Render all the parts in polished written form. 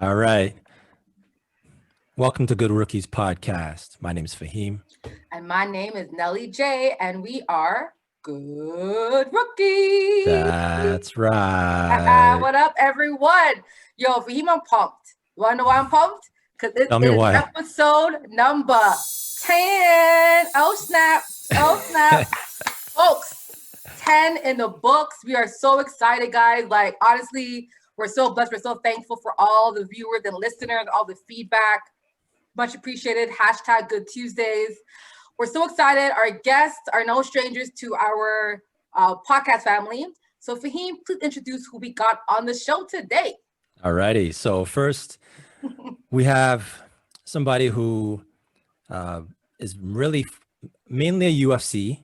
All right. Welcome to Good Rookies Podcast. My name is Fahim. And my name is Nelly J, and we are Good Rookies. That's right. What up, everyone? Yo, Fahim, I'm pumped. You want to know why I'm pumped? Because this is episode number 10. Oh, snap. Oh, snap. Folks, 10 in the books. We are so excited, guys. Like, honestly, we're so blessed. We're so thankful for all the viewers and listeners, all the feedback. Much appreciated. Hashtag Good Tuesdays. We're so excited. Our guests are no strangers to our podcast family. So Fahim, please introduce who we got on the show today. All righty. So first, we have somebody who is really mainly a UFC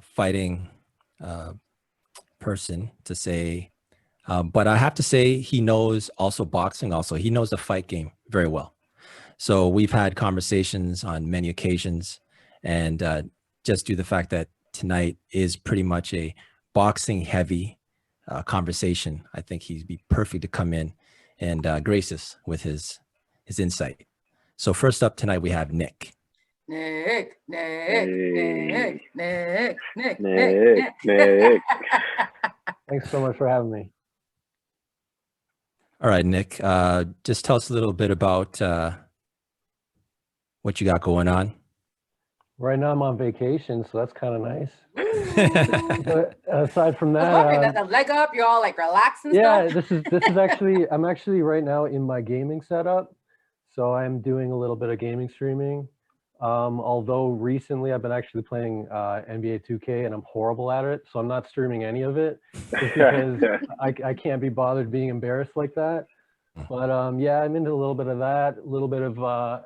fighting person to say. But I have to say he knows also boxing also. He knows the fight game very well. So we've had conversations on many occasions, and just due to the fact that tonight is pretty much a boxing heavy conversation, I think he'd be perfect to come in and grace us with his insight. So first up tonight, we have Nick. Nick. Thanks so much for having me. All right, Nick, just tell us a little bit about what you got going on. Right now I'm on vacation, so that's kind of nice. But aside from that, the leg up, you're all like relaxing. Yeah, this is actually I'm actually right now in my gaming setup, so I'm doing a little bit of gaming streaming. Although recently I've been actually playing NBA 2K and I'm horrible at it, so I'm not streaming any of it just because I can't be bothered being embarrassed like that. But yeah, I'm into a little bit of that, a little bit of,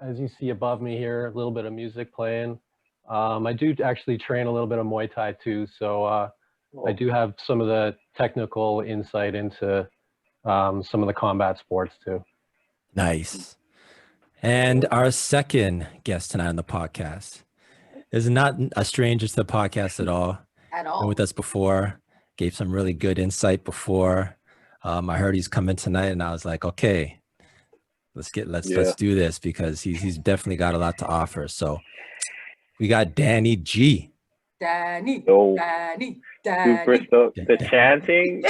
as you see above me here, a little bit of music playing. I do actually train a little bit of Muay Thai too, so I do have some of the technical insight into some of the combat sports too. Nice. And our second guest tonight on the podcast is not a stranger to the podcast at all. Been with us before, gave some really good insight before. I heard he's coming tonight, and I was like, okay, let's do this because he's definitely got a lot to offer. So we got Danny G. Danny. Super stoked. The chanting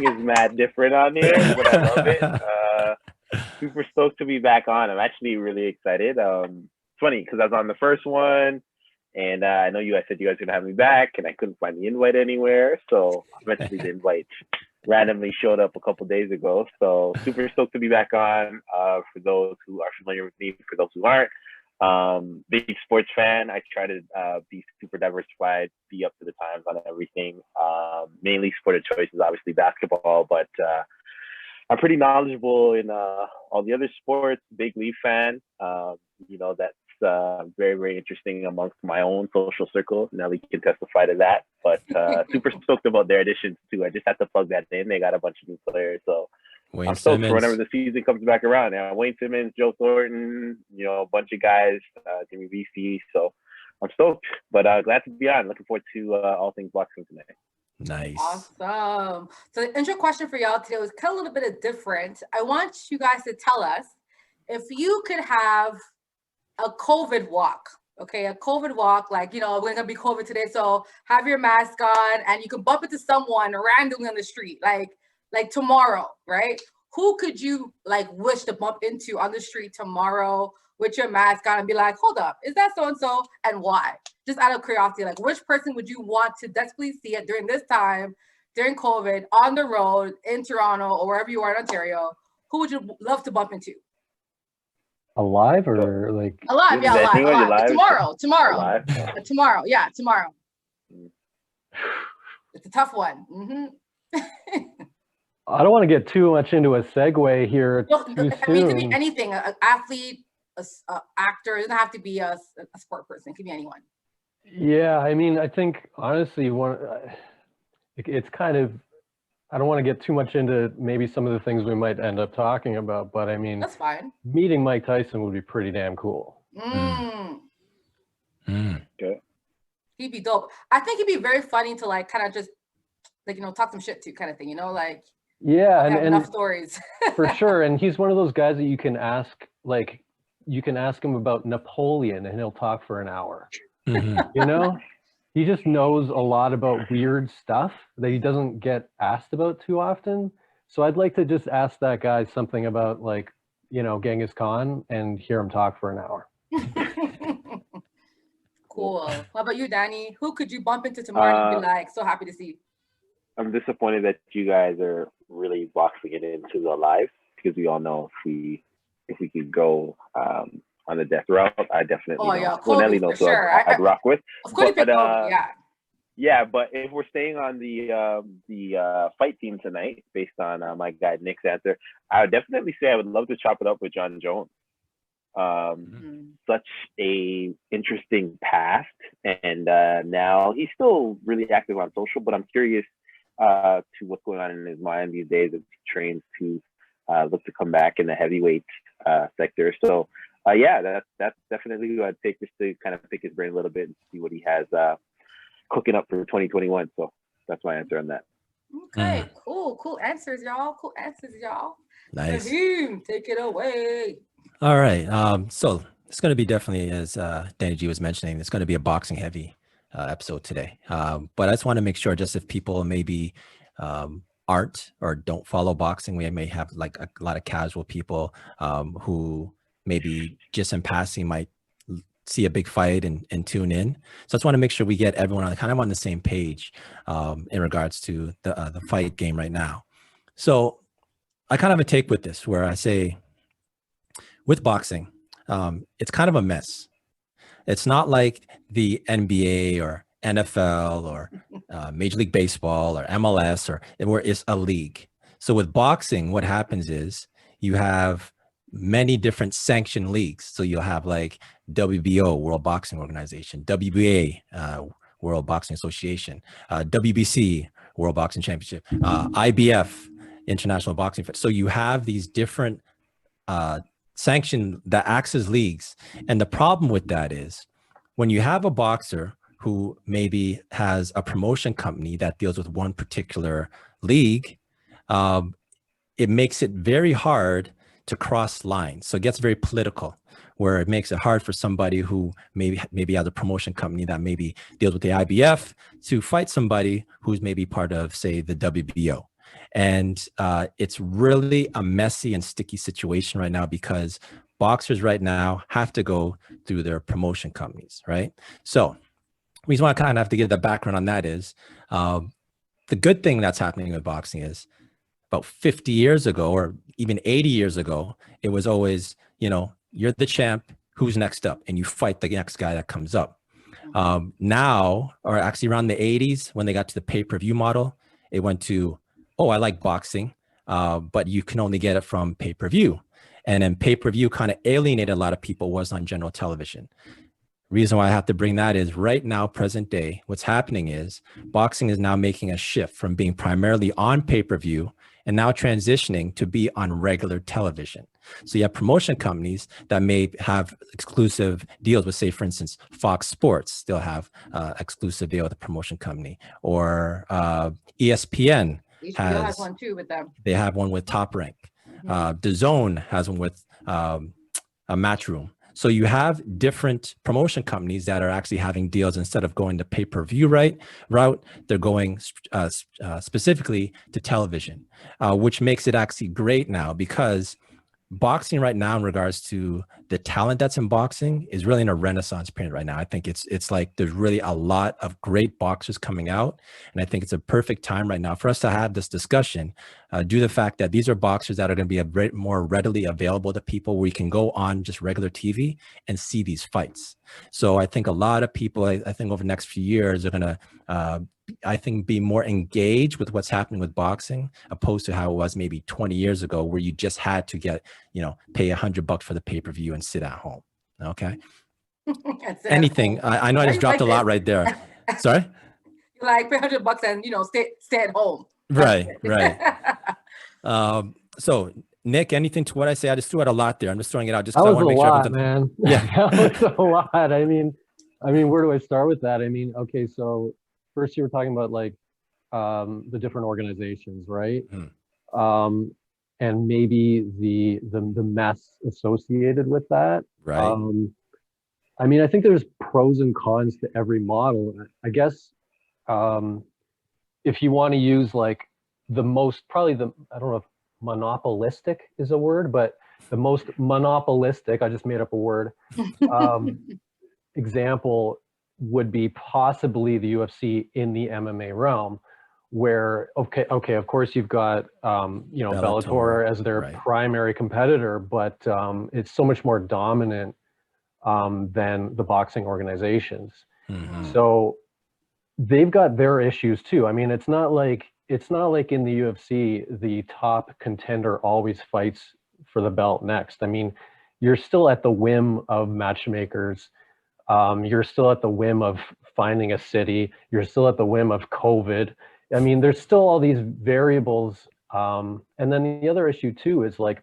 is mad different on here, but I love it. Super stoked to be back on. I'm actually really excited. It's funny because I was on the first one, and I know you guys said you guys were gonna have me back, and I couldn't find the invite anywhere. So eventually the invite randomly showed up a couple days ago. So super stoked to be back on. For those who are familiar with me, for those who aren't, big sports fan. I try to be super diversified, be up to the times on everything. Mainly sport of choice is obviously basketball, but I'm pretty knowledgeable in all the other sports. Big Leaf fan. That's very, very interesting amongst my own social circle. Nelly can testify to that. But super stoked about their additions too. I just have to plug that in. They got a bunch of new players, so I'm stoked for whenever the season comes back around. Wayne Simmons, Joe Thornton, a bunch of guys, Jimmy VC. So I'm stoked, but glad to be on. Looking forward to all things boxing tonight. Nice. Awesome. So the intro question for y'all today was kind of a little bit different. I want you guys to tell us if you could have a COVID walk, okay? A COVID walk, like, we're gonna be COVID today, so have your mask on and you can bump into someone randomly on the street, like tomorrow, right? Who could you wish to bump into on the street tomorrow with your mask on and be like, hold up, is that so-and-so and why? Just out of curiosity, which person would you want to desperately see it during this time, during COVID, on the road, in Toronto, or wherever you are in Ontario? Who would you love to bump into? Alive or Alive, yeah, alive. Tomorrow. Alive? Tomorrow, yeah, tomorrow. It's a tough one. I don't want to get too much into a segue here too soon. It could be anything, an athlete, an actor. It doesn't have to be a sport person. It could be anyone. Yeah, I think honestly, it's kind of, I don't want to get too much into maybe some of the things we might end up talking about, but that's fine. Meeting Mike Tyson would be pretty damn cool. Okay. He'd be dope. I think he'd be very funny to kind of just talk some shit to, kind of thing, Yeah, I have enough and stories. for sure. And he's one of those guys that you can ask, like, you can ask him about Napoleon and he'll talk for an hour. Mhm. You know, he just knows a lot about weird stuff that he doesn't get asked about too often. So I'd like to just ask that guy something about, like, you know, Genghis Khan and hear him talk for an hour. Cool. How about you, Danny? Who could you bump into tomorrow and be like, so happy to see? I'm disappointed that you guys are really boxing it into the live, because we all know if we could go on the death route, I definitely Oh know. yeah, Well, Kobe Nelly for knows who sure. I'd rock with. Of course, you pick But Kobe. Yeah. yeah, but if we're staying on the fight theme tonight, based on my guy Nick's answer, I would definitely say I would love to chop it up with John Jones. Such a interesting past, and now he's still really active on social. But I'm curious to what's going on in his mind these days as he trains to look to come back in the heavyweight sector. So yeah, that's definitely who I'd take, just to kind of pick his brain a little bit and see what he has cooking up for 2021. So that's my answer on that. Okay, cool answers, y'all. Cool answers, y'all. Nice. Fahim, take it away. All right. So it's going to be definitely, as Danny G was mentioning, it's going to be a boxing heavy episode today. But I just want to make sure, just if people maybe aren't or don't follow boxing, we may have like a lot of casual people who maybe just in passing might see a big fight and tune in. So I just want to make sure we get everyone on the same page in regards to the fight game right now. So I kind of have a take with this, where I say, with boxing, it's kind of a mess. It's not like the NBA or NFL or Major League Baseball or MLS, where it's a league. So with boxing, what happens is you have many different sanctioned leagues. So you'll have like WBO, World Boxing Organization, WBA, World Boxing Association, WBC, World Boxing Championship, IBF, International Boxing. So you have these different sanction that acts as leagues. And the problem with that is, when you have a boxer who maybe has a promotion company that deals with one particular league, it makes it very hard to cross lines. So it gets very political, where it makes it hard for somebody who maybe has a promotion company that maybe deals with the IBF to fight somebody who's maybe part of, say, the WBO. And it's really a messy and sticky situation right now, because boxers right now have to go through their promotion companies, right? So the reason why I kind of have to give the background on that is the good thing that's happening with boxing is, about 50 years ago, or even 80 years ago, it was always, you're the champ, who's next up? And you fight the next guy that comes up. Now, or actually around the 80s, when they got to the pay-per-view model, it went to, oh, I like boxing, but you can only get it from pay-per-view. And then pay-per-view kind of alienated a lot of people, was on general television. Reason why I have to bring that is, right now, present day, what's happening is boxing is now making a shift from being primarily on pay-per-view and now transitioning to be on regular television. So you have promotion companies that may have exclusive deals with, say, for instance, Fox Sports. They'll have exclusive deal with a promotion company, or ESPN has one too with them. They have one with Top Rank. DAZN has one with a Matchroom. So you have different promotion companies that are actually having deals. Instead of going the pay-per-view route, they're going specifically to television, which makes it actually great now, because boxing right now, in regards to the talent that's in boxing, is really in a renaissance period right now. I think it's like there's really a lot of great boxers coming out, and I think it's a perfect time right now for us to have this discussion, due to the fact that these are boxers that are going to be a bit more readily available to people, where you can go on just regular TV and see these fights. So I think a lot of people, I think over the next few years, are going to be more engaged with what's happening with boxing, opposed to how it was maybe 20 years ago, where you just had to pay $100 for the pay-per-view and sit at home. Okay. Anything. I know I just dropped a lot right there. Sorry? Like pay $100 and stay at home. Right. So Nick, anything to what I say? I just threw out a lot there. I'm just throwing it out just because I want to make sure. Man. Yeah, that was a lot. I mean, where do I start with that? I mean, okay, so first you were talking about like the different organizations, right? and maybe the mess associated with that. Right. I mean, I think there's pros and cons to every model. I guess if you want to use like the most, probably I don't know if monopolistic is a word, but the most monopolistic, I just made up a word, example would be possibly the UFC in the MMA realm, where okay, of course you've got you know, Bellator as their primary competitor, but it's so much more dominant than the boxing organizations. So they've got their issues too. I mean, it's not like in the UFC the top contender always fights for the belt next. I mean, you're still at the whim of matchmakers. You're still at the whim of finding a city. You're still at the whim of COVID. I mean, there's still all these variables. And then the other issue too is like,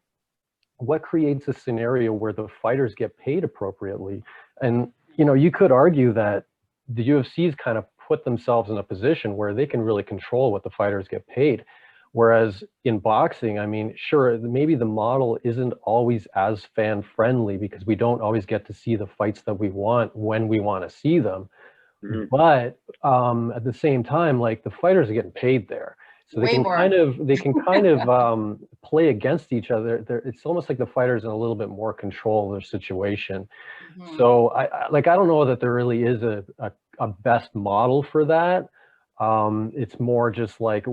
what creates a scenario where the fighters get paid appropriately? And, you know, you could argue that the UFC's kind of put themselves in a position where they can really control what the fighters get paid. Whereas in boxing, I mean, sure, maybe the model isn't always as fan friendly because we don't always get to see the fights that we want when we want to see them. But at the same time, like the fighters are getting paid there. So they can kind of play against each other. It's almost like the fighters in a little bit more control of their situation. So I don't know that there really is a best model for that. It's more just like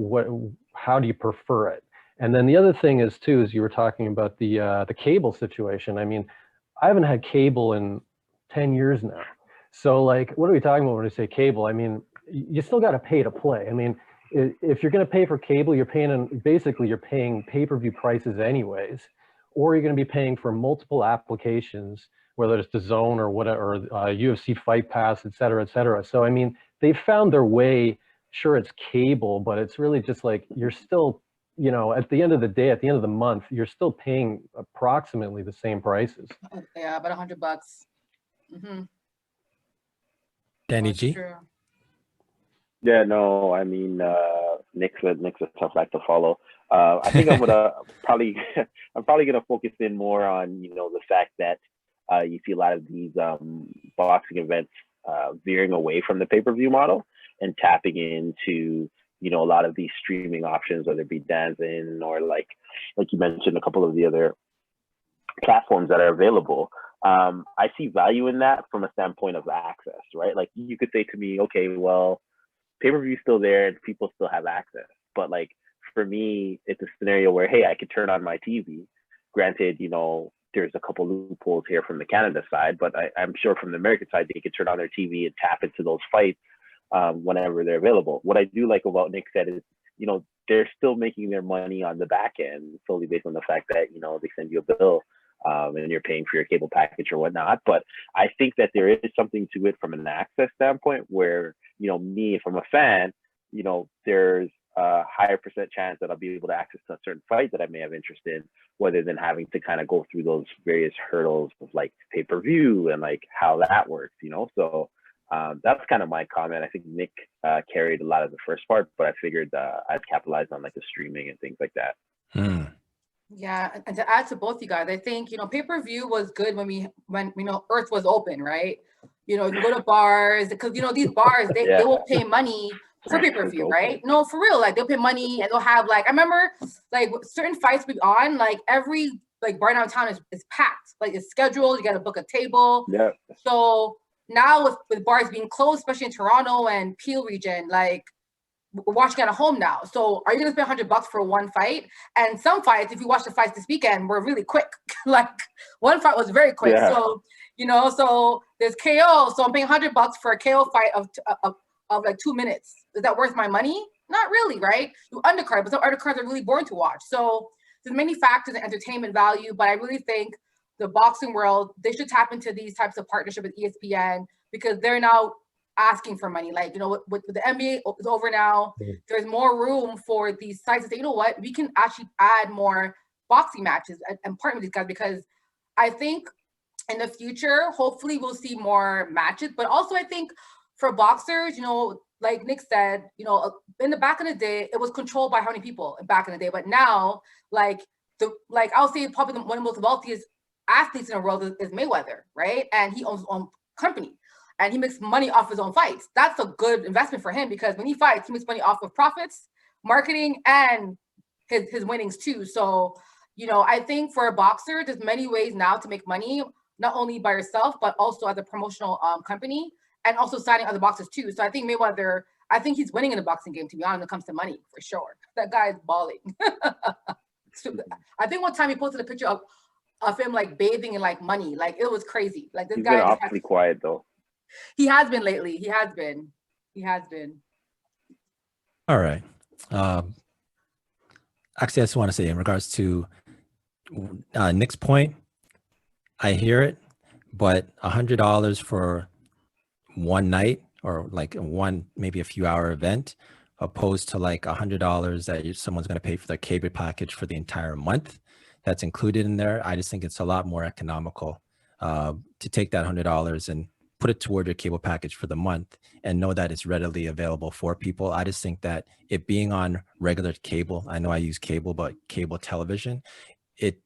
how do you prefer it? And then the other thing is too, is you were talking about the cable situation. I mean, I haven't had cable in 10 years now. So like, what are we talking about when we say cable? I mean, you still got to pay to play. I mean, if you're going to pay for cable, you're paying pay-per-view prices anyways, or you're going to be paying for multiple applications, whether it's DAZN or whatever, UFC Fight Pass, et cetera, et cetera. So, I mean, they've found their way. Sure, it's cable, but it's really just like, you're still, you know, at the end of the day, at the end of the month, you're still paying approximately the same prices. Yeah, about $100. Danny G. True. Yeah, no, I mean, Nick's a tough act to follow. I think I'm gonna probably gonna focus in more on, you know, the fact that you see a lot of these boxing events veering away from the pay-per-view model and tapping into, you know, a lot of these streaming options, whether it be DAZN or like you mentioned, a couple of the other platforms that are available. I see value in that from a standpoint of access, right? Like you could say to me, okay, well, pay-per-view is still there and people still have access. But like for me, it's a scenario where, hey, I could turn on my TV. Granted, you know, there's a couple loopholes here from the Canada side, but I'm sure from the American side, they could turn on their TV and tap into those fights whenever they're available. What I do like about Nick said is, you know, they're still making their money on the back end solely based on the fact that, you know, they send you a bill and you're paying for your cable package or whatnot. But I think that there is something to it from an access standpoint where, you know, me, if I'm a fan, you know, there's a higher percent chance that I'll be able to access a certain fight that I may have interest in, rather than having to kind of go through those various hurdles of like pay-per-view and like how that works, you know? So that's kind of my comment. I think Nick carried a lot of the first part, but I figured I'd capitalize on like the streaming and things like that. Yeah, and to add to both you guys, I think, you know, pay-per-view was good when you know, Earth was open, right? You know, you go to bars, because, you know, these bars, they will pay money for pay-per-view, right? No, for real, like they'll pay money and they'll have like, I remember like certain fights we on, like every like bar downtown is packed, like it's scheduled, you got to book a table. Yeah. So now with bars being closed, especially in Toronto and Peel region, like we're watching at home now. So are you going to spend $100 for one fight? And some fights, if you watch the fights this weekend, were really quick. Like one fight was very quick. Yeah. So, you know, so there's KO. So I'm paying $100 for a KO fight of like 2 minutes. Is that worth my money? Not really, right? You undercard, but some undercards are really boring to watch. So there's many factors in entertainment value, but I really think the boxing world, they should tap into these types of partnership with ESPN, because they're now asking for money. Like, you know, with the NBA is over now, there's more room for these sites to say, you know what, we can actually add more boxing matches and partner with these guys, because I think in the future, hopefully we'll see more matches. But also I think for boxers, you know, like Nick said, you know, in the back in the day, it was controlled by how many people back in the day. But now, like I'll say probably one of the most wealthiest athletes in the world is Mayweather, right? And he owns his own company and he makes money off his own fights. That's a good investment for him because when he fights, he makes money off of profits, marketing, and his winnings too. So, you know, I think for a boxer, there's many ways now to make money, not only by yourself, but also as a promotional company and also signing other boxers too. So I think Mayweather, I think he's winning in the boxing game, to be honest, when it comes to money, for sure. That guy is balling. I think one time he posted a picture of him like bathing in like money. Like it was crazy. Like this He's guy been awfully quiet though. He has been lately. He has been. All right. Actually, I just want to say in regards to Nick's point, I hear it, but $100 for one night or like maybe a few hour event, opposed to like $100 that someone's going to pay for their cable package for the entire month that's included in there. I just think it's a lot more economical to take that $100 and put it toward your cable package for the month and know that it's readily available for people. I just think that it being on regular cable, I know I use cable, but cable television, it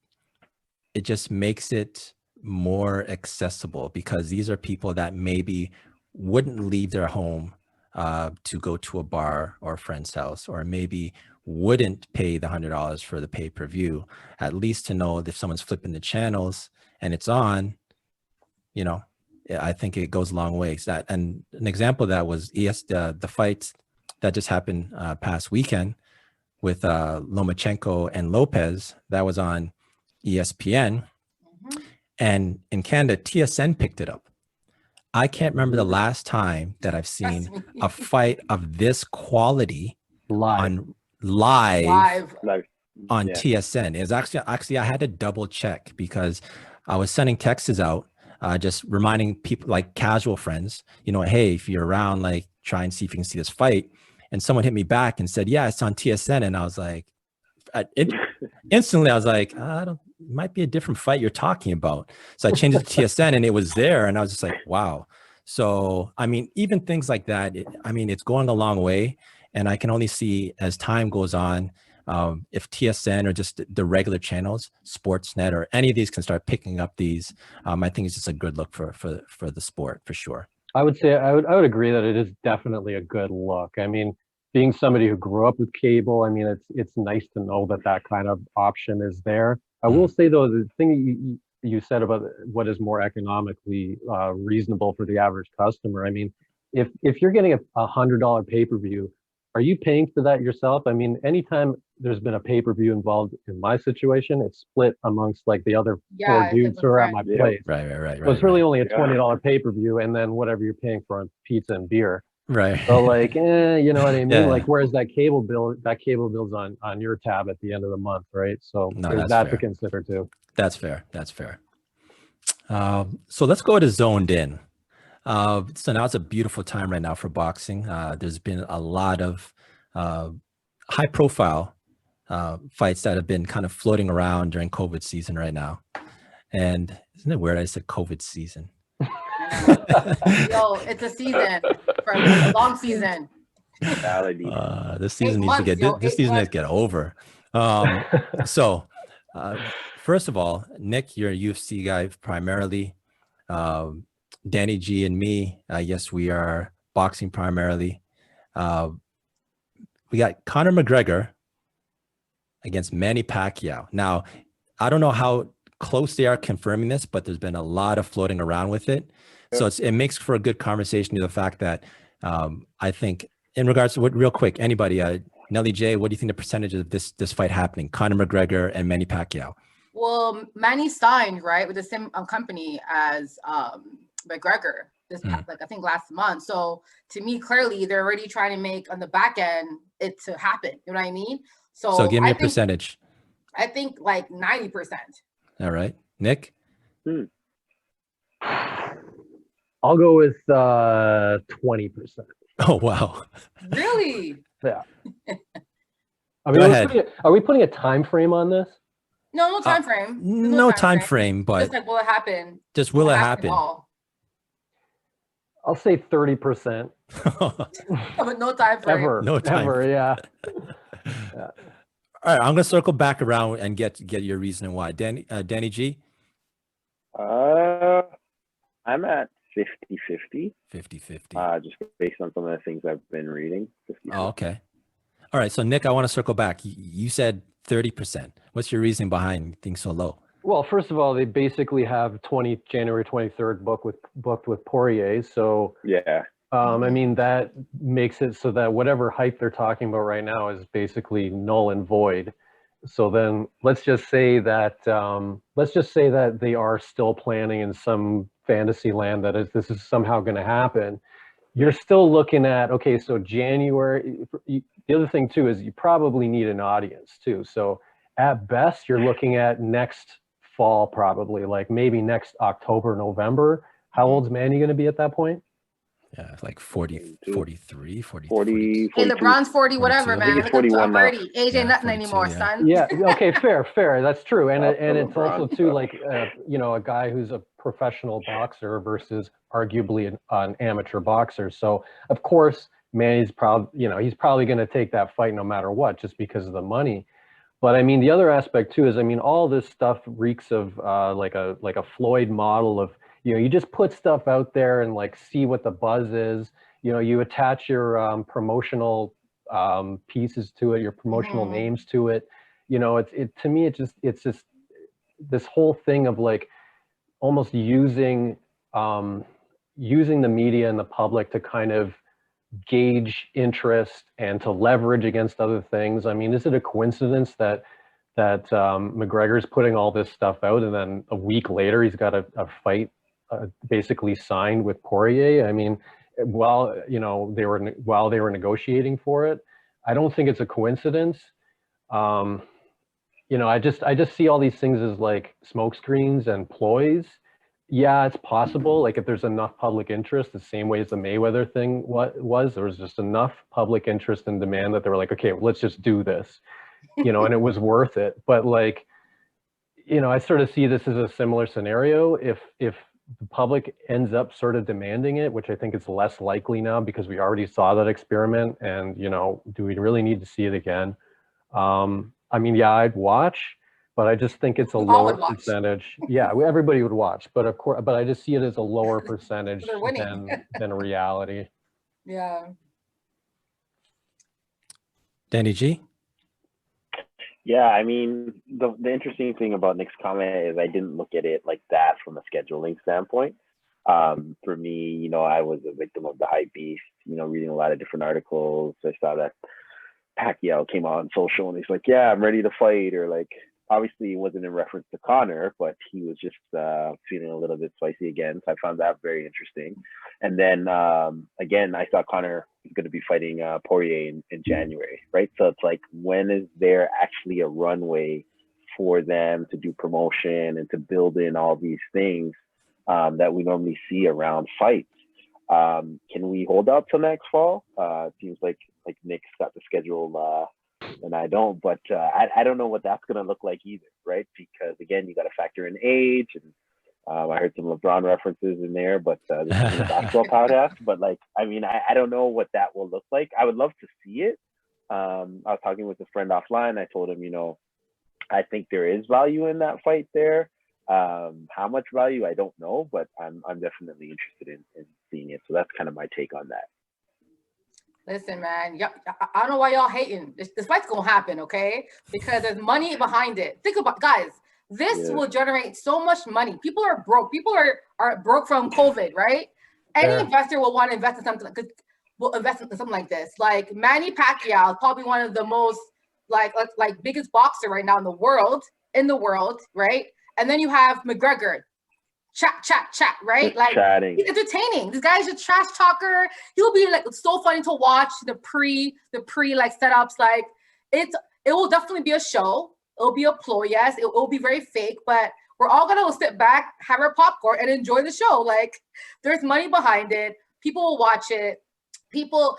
just makes it more accessible because these are people that maybe wouldn't leave their home to go to a bar or a friend's house, or maybe wouldn't pay the $100 for the pay-per-view, at least to know if someone's flipping the channels and it's on, you know, I think it goes a long way. And an example of that was the fight that just happened past weekend with Lomachenko and Lopez. That was on ESPN. Mm-hmm. And in Canada, TSN picked it up. I can't remember the last time that I've seen a fight of this quality live on TSN. It's actually I had to double check because I was sending texts out, just reminding people, like casual friends, you know, hey, if you're around, like try and see if you can see this fight. And someone hit me back and said, yeah, it's on TSN. And I was like, instantly I was like, it might be a different fight you're talking about. So I changed it to TSN and it was there. And I was just like, wow. So, I mean, even things like that, it's going a long way. And I can only see as time goes on, if TSN or just the regular channels, Sportsnet or any of these can start picking up these, I think it's just a good look for the sport for sure. I would say I would agree that it is definitely a good look. I mean, being somebody who grew up with cable, I mean, it's nice to know that kind of option is there. I will say though, the thing you said about what is more economically reasonable for the average customer. I mean, if you're getting a $100 pay-per-view, are you paying for that yourself? I mean, anytime there's been a pay-per-view involved in my situation, it's split amongst like the other four dudes who are at my place. Right. So it's really only a $20 pay-per-view, and then whatever you're paying for on pizza and beer. Right. So like, you know what I mean? Yeah. Like, whereas that cable bill's on your tab at the end of the month, right? So there's that to consider too. That's fair. So let's go to Zoned In. So now it's a beautiful time right now for boxing. There's been a lot of high profile fights that have been kind of floating around during COVID season right now. And isn't it weird I said COVID season? Yo, it's a season, for a long season. This season needs to get over. So first of all, Nick, you're a UFC guy primarily. Danny G and me, yes, we are boxing primarily. We got Conor McGregor against Manny Pacquiao. Now, I don't know how close they are confirming this, but there's been a lot of floating around with it. So it makes for a good conversation to the fact that I think in regards to real quick, anybody, Nelly J, what do you think the percentage of this fight happening? Conor McGregor and Manny Pacquiao. Well, Manny signed, right, with the same company as McGregor this past, like I think last month. So to me, clearly they're already trying to make on the back end it to happen. You know what I mean? So give me a percentage. I think like 90%. All right, Nick. I'll go with 20%. Oh wow! Really? Yeah. I mean, are we putting a time frame on this? No time frame. No time frame, but just like will it happen? Just will it happen? I'll say 30%. But no time frame. Ever. No time Ever, frame. yeah. All right, I'm gonna circle back around and get your reasoning why. Danny G, I'm at 50-50. 50-50. Just based on some of the things I've been reading. 50-50. Oh, okay. All right. So Nick, I want to circle back. You said 30%. What's your reasoning behind things so low? Well, first of all, they basically have January 23rd booked with Poirier. So Yeah. I mean, that makes it so that whatever hype they're talking about right now is basically null and void. So then let's just say that they are still planning in some fantasy land that this is somehow going to happen. You're still looking at, okay, so January. The other thing too is you probably need an audience too. So at best, you're looking at next fall, probably like maybe next October, November. How old's Manny going to be at that point? Yeah, like 40, 43, 40, 40, Hey, LeBron's 40, 42. whatever, I man. think it's Look at 41 Tom now. Brady. AJ Yeah, nothing 42, anymore, yeah. son. Yeah. Okay. Fair. That's true. And Up to it's also LeBron. too like a guy who's a professional boxer versus arguably an amateur boxer. So of course, Manny's he's probably going to take that fight no matter what, just because of the money. But I mean, the other aspect too is, I mean, all this stuff reeks of like a Floyd model of, you just put stuff out there and like see what the buzz is. You attach your promotional pieces to it, your promotional names to it. To me, it's just this whole thing of like almost using the media and the public to kind of gauge interest and to leverage against other things. I mean, is it a coincidence that McGregor's putting all this stuff out and then a week later he's got a fight basically signed with Poirier? I mean, while they were negotiating for it, I don't think it's a coincidence. I just see all these things as like smokescreens and ploys. Yeah, it's possible. Like if there's enough public interest, the same way as the Mayweather thing there was just enough public interest and demand that they were like, okay, let's just do this, and it was worth it. But like, I sort of see this as a similar scenario. If the public ends up sort of demanding it, which I think is less likely now because we already saw that experiment, and do we really need to see it again? I mean, yeah, I'd watch, but I just think it's a lower percentage. Yeah, everybody would watch, but of course, I just see it as a lower percentage than reality. Yeah. Danny G? Yeah, I mean, the interesting thing about Nick's comment is I didn't look at it like that from a scheduling standpoint. For me, I was a victim of the hype beast, reading a lot of different articles. I saw that Pacquiao came out on social and he's like, yeah, I'm ready to fight. Or like, obviously it wasn't in reference to Conor, but he was just feeling a little bit spicy again. So I found that very interesting. And then again, I saw Conor is going to be fighting Poirier in January, right? So it's like, when is there actually a runway for them to do promotion and to build in all these things that we normally see around fights? Can we hold out till next fall? It seems like Nick's got the schedule and I don't, but I don't know what that's going to look like either, right? Because again, you got to factor in age, and I heard some LeBron references in there, but this is a basketball podcast. But like, I mean, I don't know what that will look like. I would love to see it. I was talking with a friend offline. I told him, I think there is value in that fight there. How much value, I don't know, but I'm definitely interested in seeing it. So that's kind of my take on that. Listen, man, I don't know why y'all hating. This fight's gonna happen, okay? Because there's money behind it. Think about, guys, this will generate so much money. People are broke. People are broke from COVID, right? Any investor will want to invest in something. Will invest in something like this. Like Manny Pacquiao, probably one of the most like biggest boxer right now in the world, right? And then you have McGregor. Chat, right? Like chatting. He's entertaining. This guy's a trash talker. He'll be like so funny to watch. The pre like setups, like it will definitely be a show. It'll be a ploy, yes. It will be very fake, but we're all gonna sit back, have our popcorn, and enjoy the show. Like there's money behind it. People will watch it. People,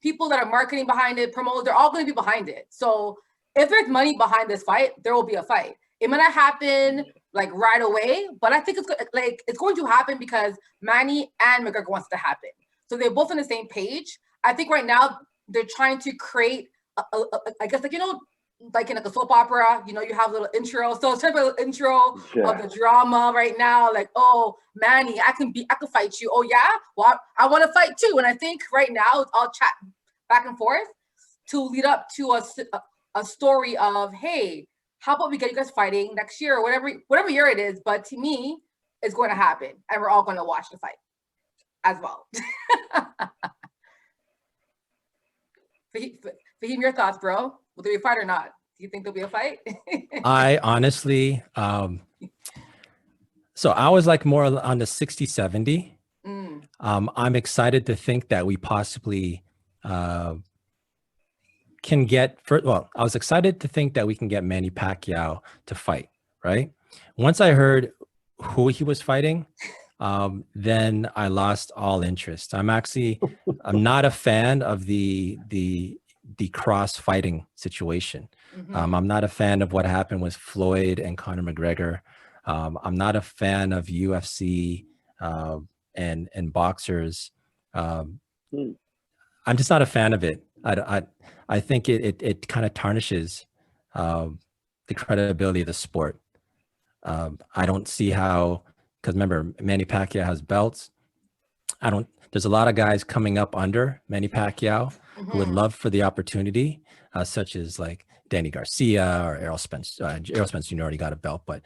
people that are marketing behind it, promoters, they're all gonna be behind it. So if there's money behind this fight, there will be a fight. It might not happen like right away, but I think it's going to happen because Manny and McGregor wants it to happen. So they're both on the same page. I think right now they're trying to create, I guess, like, you know, like in like a soap opera, you know, you have a little intro. So it's kind of a little intro of the drama right now. Like, oh, Manny, I can fight you. Oh yeah, well, I want to fight too. And I think right now it's all chat back and forth to lead up to a story of, hey, how about we get you guys fighting next year or whatever year it is. But to me, it's going to happen, and we're all going to watch the fight as well. Fahim, your thoughts, bro? Will there be a fight or not? Do you think there'll be a fight? I honestly, so I was like more on the 60-70. I'm excited to think that we possibly can get, I was excited to think that we can get Manny Pacquiao to fight, right? Once I heard who he was fighting, then I lost all interest. I'm not a fan of the cross fighting situation. I'm not a fan of what happened with Floyd and Conor McGregor. I'm not a fan of UFC and boxers. I'm just not a fan of it. I think it kind of tarnishes the credibility of the sport. I don't see how, because remember, Manny Pacquiao has belts. There's a lot of guys coming up under Manny Pacquiao who would love for the opportunity, such as like Danny Garcia or Errol Spence. Errol Spence Jr. already got a belt, but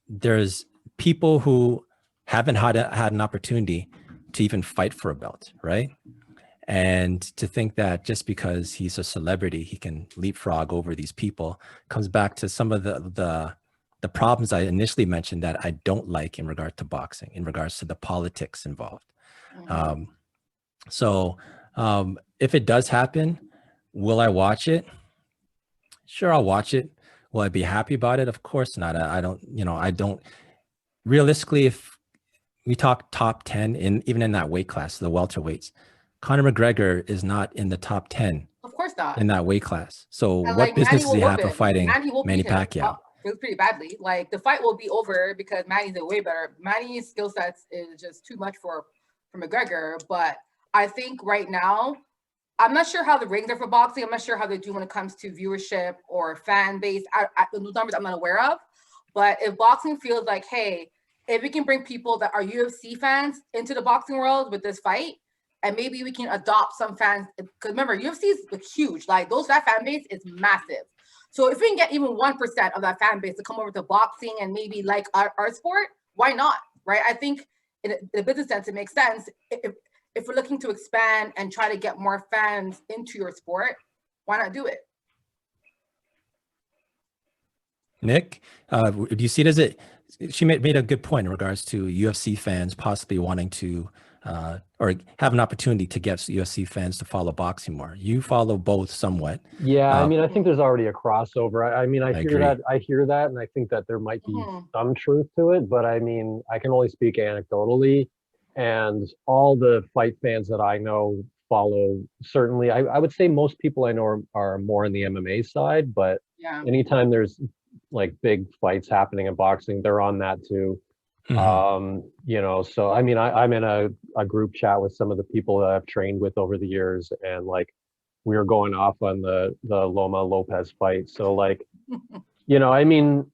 there's people who haven't had an opportunity to even fight for a belt, right? And to think that just because he's a celebrity, he can leapfrog over these people comes back to some of the problems I initially mentioned that I don't like in regard to boxing, in regards to the politics involved. So if it does happen, will I watch it? Sure, I'll watch it. Will I be happy about it? Of course not. I don't realistically, if we talk top 10 even in that weight class, the welterweights, Conor McGregor is not in the top 10. Of course not. In that weight class. So And, what like, business does he have him. of fighting Manny beat him Pacquiao? Pretty badly. Like, the fight will be over because Manny's way better. Manny's skill sets is just too much for McGregor. But I think right now, I'm not sure how the ratings are for boxing. I'm not sure how they do when it comes to viewership or fan base. The numbers I'm not aware of. But if boxing feels like, hey, if we can bring people that are UFC fans into the boxing world with this fight, and maybe we can adopt some fans, because remember, UFC is huge. Like, that fan base is massive. So if we can get even 1% of that fan base to come over to boxing and maybe like our sport, why not, right? I think in a business sense, it makes sense. If we're looking to expand and try to get more fans into your sport, why not do it? Nick, do you see it as she made a good point in regards to UFC fans possibly wanting to or have an opportunity to get UFC fans to follow boxing more. You follow both somewhat. Yeah, I mean, I think there's already a crossover. I mean, I hear agree. that, and I think that there might be some truth to it. But I mean, I can only speak anecdotally, and all the fight fans that I know follow. Certainly, I would say most people I know are more on the MMA side. But anytime there's like big fights happening in boxing, they're on that too. You know, so I mean, I'm in a group chat with some of the people that I've trained with over the years, and like we were going off on the Loma Lopez fight. So like, you know, I mean,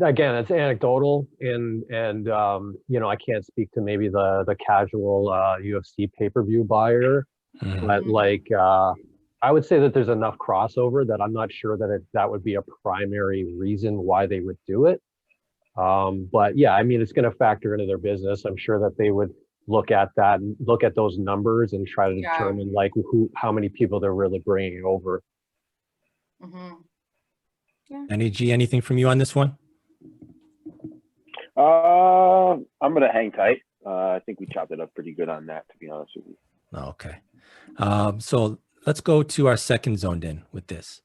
again, it's anecdotal, and you know, I can't speak to maybe the casual UFC pay-per-view buyer, but like I would say that there's enough crossover that I'm not sure that that would be a primary reason why they would do it. But yeah, I mean, it's going to factor into their business. I'm sure that they would look at that and look at those numbers and try to determine like how many people they're really bringing over. Any anything from you on this one? I'm gonna hang tight. I think we chopped it up pretty good on that, to be honest with you. Okay. So let's go to our second zoned in with this.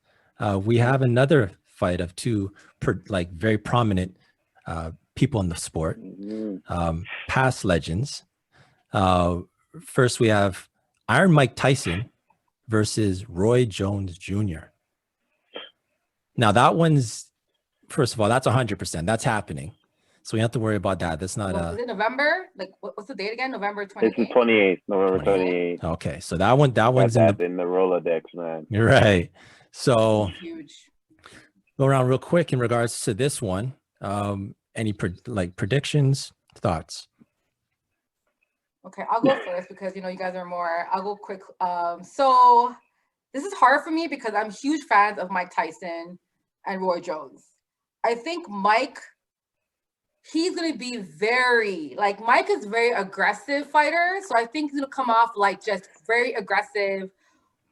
We have another fight of two very prominent people in the sport, past legends. First, we have Iron Mike Tyson versus Roy Jones Jr. Now, that one's first of all, that's 100%. That's happening. So we don't have to worry about that. That's not Is it November? Like, what's the date again? November It's 28th? the 28th, November 28th. 28th. Okay. So that one's Got in that the, in the Rolodex, man. you're right. So Huge. go around real quick in regards to this one. Any predictions, thoughts? Okay, I'll go first because you guys are more. I'll go quick. So this is hard for me because I'm huge fans of Mike Tyson and Roy Jones. I think Mike, he's gonna be Mike is very aggressive fighter, so I think he's gonna come off like just very aggressive,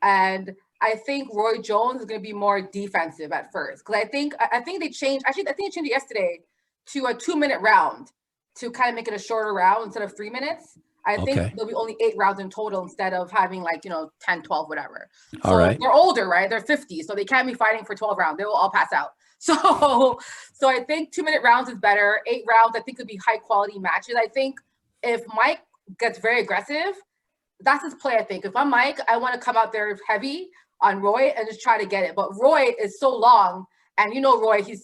and I think Roy Jones is gonna be more defensive at first because I think they changed. Actually, I think they changed it yesterday to a 2-minute round to kind of make it a shorter round instead of 3 minutes. I think there'll be only 8 rounds in total instead of having 10, 12, whatever. So All right. they're older, right? They're 50, so they can't be fighting for 12 rounds. They will all pass out. So I think 2-minute rounds is better. 8 rounds, I think, would be high quality matches. I think if Mike gets very aggressive, that's his play. I think if I'm Mike, I want to come out there heavy on Roy and just try to get it. But Roy is so long, and Roy, his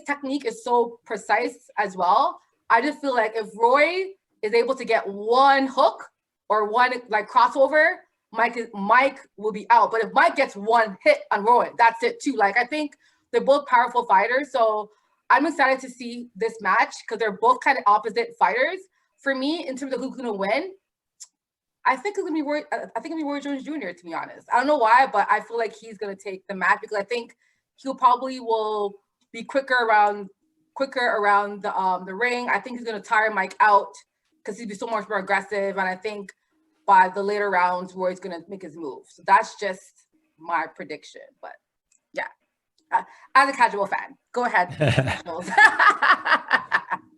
technique is so precise as well. I just feel like if Roy is able to get one hook or one crossover, Mike will be out. But if Mike gets one hit on Roy, that's it too. I think they're both powerful fighters. So I'm excited to see this match because they're both kind of opposite fighters. For me, in terms of who's gonna win, I think it's gonna be Roy. I think it'll be Roy Jones Jr. To be honest, I don't know why, but I feel like he's gonna take the match because I think he'll probably will be quicker around the ring. I think he's gonna tire Mike out because he'd be so much more aggressive, and I think by the later rounds, Roy's gonna make his move. So that's just my prediction. But yeah, as a casual fan, go ahead.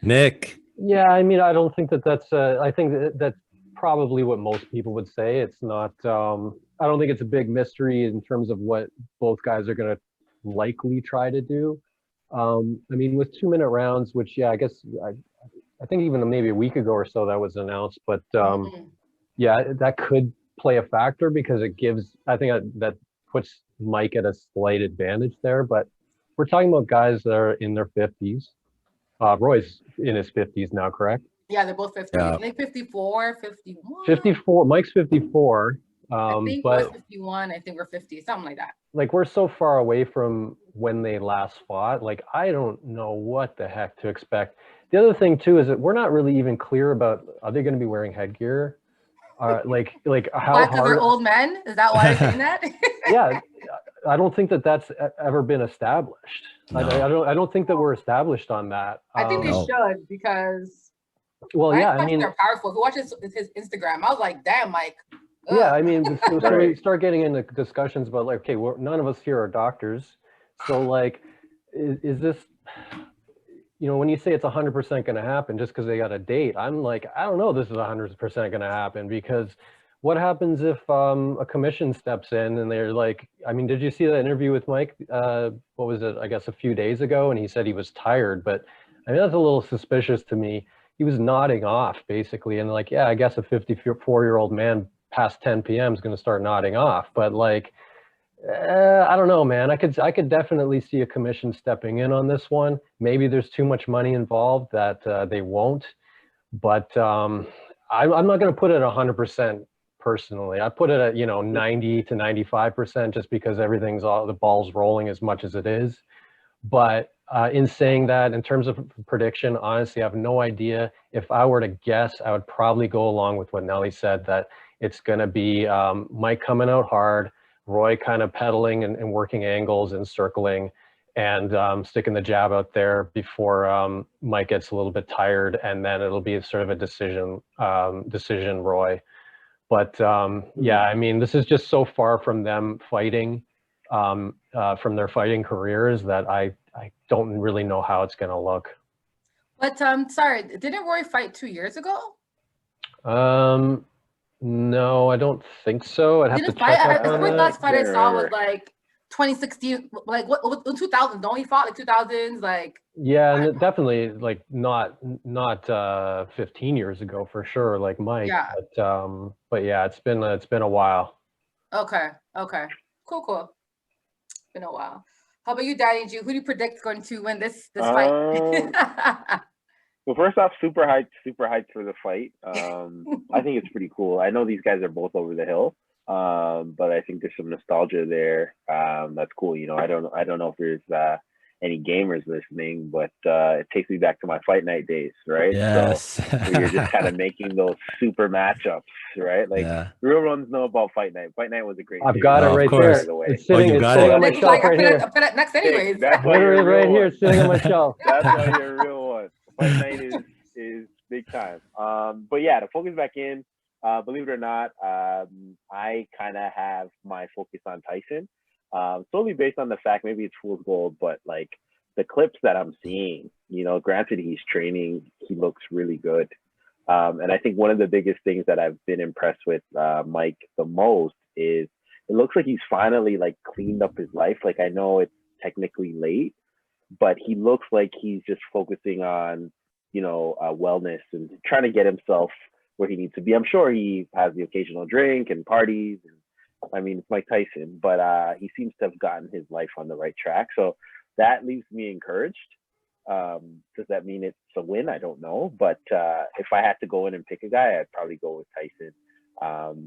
Nick. Yeah, I mean, I don't think that's. I think that's probably what most people would say. It's not. I don't think it's a big mystery in terms of what both guys are going to likely try to do. I mean, with 2-minute rounds, which I guess I think even maybe a week ago or so that was announced, but yeah, that could play a factor because it gives. I think that puts Mike at a slight advantage there. But we're talking about guys that are in their 50s. Roy's in his 50s now, correct? Yeah, they're both 50. Yeah. I think 54, 51. 54. Mike's 54. I think but we're 51. I think we're 50, something like that. we're so far away from when they last fought. I don't know what the heck to expect. The other thing too is that we're not really even clear about, are they going to be wearing headgear? How Why? Because they're old men? Is that why you're saying that? Yeah, I don't think that's ever been established. No. I don't think that we're established on that. I think they No. should because Well, yeah, I mean, they're powerful. If you watch his Instagram, I was like, damn, Mike. Ugh. yeah, I mean, so we start getting into discussions about okay, none of us here are doctors, so is this, when you say it's 100% going to happen just because they got a date, I'm like, I don't know, this is 100% going to happen because what happens if a commission steps in and they're like, I mean, did you see that interview with Mike? What was it? I guess a few days ago, and he said he was tired, but I mean that's a little suspicious to me. He was nodding off basically, and yeah, I guess a 54-year-old man past 10 p.m. is going to start nodding off, but I don't know, man. I could definitely see a commission stepping in on this one. Maybe there's too much money involved that they won't, but I'm not going to put it at 100% personally. I put it at 90 to 95% just because the ball's rolling as much as it is. But in saying that, in terms of prediction, honestly, I have no idea. If I were to guess, I would probably go along with what Nelly said, that it's going to be Mike coming out hard, Roy kind of pedaling and working angles and circling and sticking the jab out there before Mike gets a little bit tired, and then it'll be sort of a decision Roy. But yeah, I mean, this is just so far from them fighting, from their fighting careers, that I don't really know how it's going to look. But sorry, didn't Roy fight 2 years ago? No, I don't think so. I'd have to check up on The that. last fight I saw was 2016, what 2000? Don't he fought 2000s? Yeah, and definitely not 15 years ago for sure, like Mike. Yeah. But yeah, it's been a while. Okay, cool. Been a while. How about you, Danny G? Who do you predict is going to win this fight? Well, first off, super hyped for the fight. I think it's pretty cool. I know these guys are both over the hill, but I think there's some nostalgia there. That's cool. You know, I don't know if there's any gamers listening, but it takes me back to my fight night days, right? Yes. So you're just kind of making those super matchups, right? Like real ones know about fight night. Fight night was a greght. I've got it right there. It's sitting, you it's got sitting it. on my It's shelf like, right here. I'm put it next anyways. That's why Literally you're a right real here, one. it's sitting on my shelf. That's why you're a real one. Fight night is big time. But yeah, to focus back in, believe it or not, I kind of have my focus on Tyson, solely based on the fact, maybe it's fool's gold, but like the clips that I'm seeing, you know, granted he's training, he looks really good. And I think one of the biggest things that I've been impressed with Mike the most is it looks like he's finally like cleaned up his life. Like I know it's technically late, but he looks like he's just focusing on, you know, wellness and trying to get himself where he needs to be. I'm sure he has the occasional drink and parties. And, I mean, it's Mike Tyson, but he seems to have gotten his life on the right track. So that leaves me encouraged. Does that mean it's a win? I don't know. But if I had to go in and pick a guy, I'd probably go with Tyson.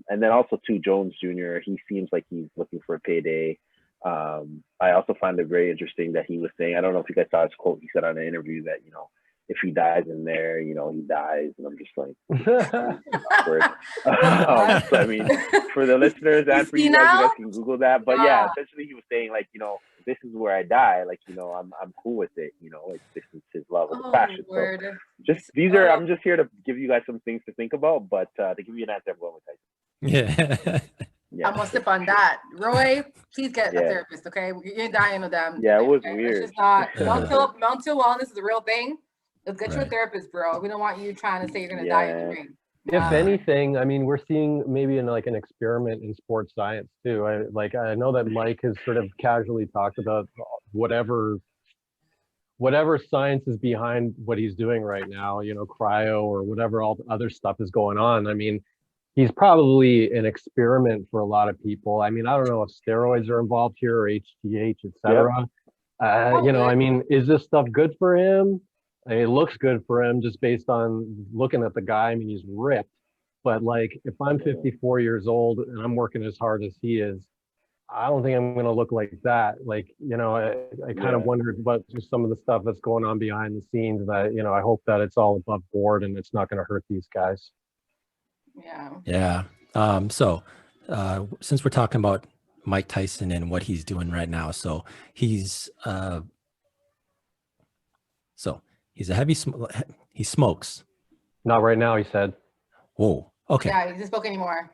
And then also too, Jones Jr., he seems like he's looking for a payday. I also find it very interesting that he was saying, I don't know if you guys saw his quote, he said on an interview that, you know, if he dies in there, you know, he dies. And I'm just like, awkward. So I mean, for the listeners and for you guys can Google that. But yeah, essentially he was saying like, you know, this is where I die. Like, you know, I'm cool with it. You know, like this is his love of the passion. Word. So just I'm just here to give you guys some things to think about. But to give you an answer, I'm going with Tyson. Yeah. I'm gonna sip on that. Roy, please get a therapist, okay? You're dying of them. Yeah, it was okay? weird. It's just not mental wellness is a real thing. Let's get you a therapist, bro. We don't want you trying to say you're gonna die in the ring. If anything, I mean, we're seeing maybe in like an experiment in sports science too. I know that Mike has sort of casually talked about whatever science is behind what he's doing right now, you know, cryo or whatever all the other stuff is going on. I mean, he's probably an experiment for a lot of people. I mean, I don't know if steroids are involved here or HGH, et cetera. You know, I mean, is this stuff good for him? I mean, it looks good for him just based on looking at the guy. I mean, he's ripped. But like, if I'm 54 years old and I'm working as hard as he is, I don't think I'm going to look like that. Like, you know, I kind of wondered about just some of the stuff that's going on behind the scenes. That, you know, I hope that it's all above board and it's not going to hurt these guys. Yeah. So since we're talking about Mike Tyson and what he's doing right now, so he's a heavy he smokes. Not right now, he said. Whoa. Okay. Yeah, he doesn't smoke anymore.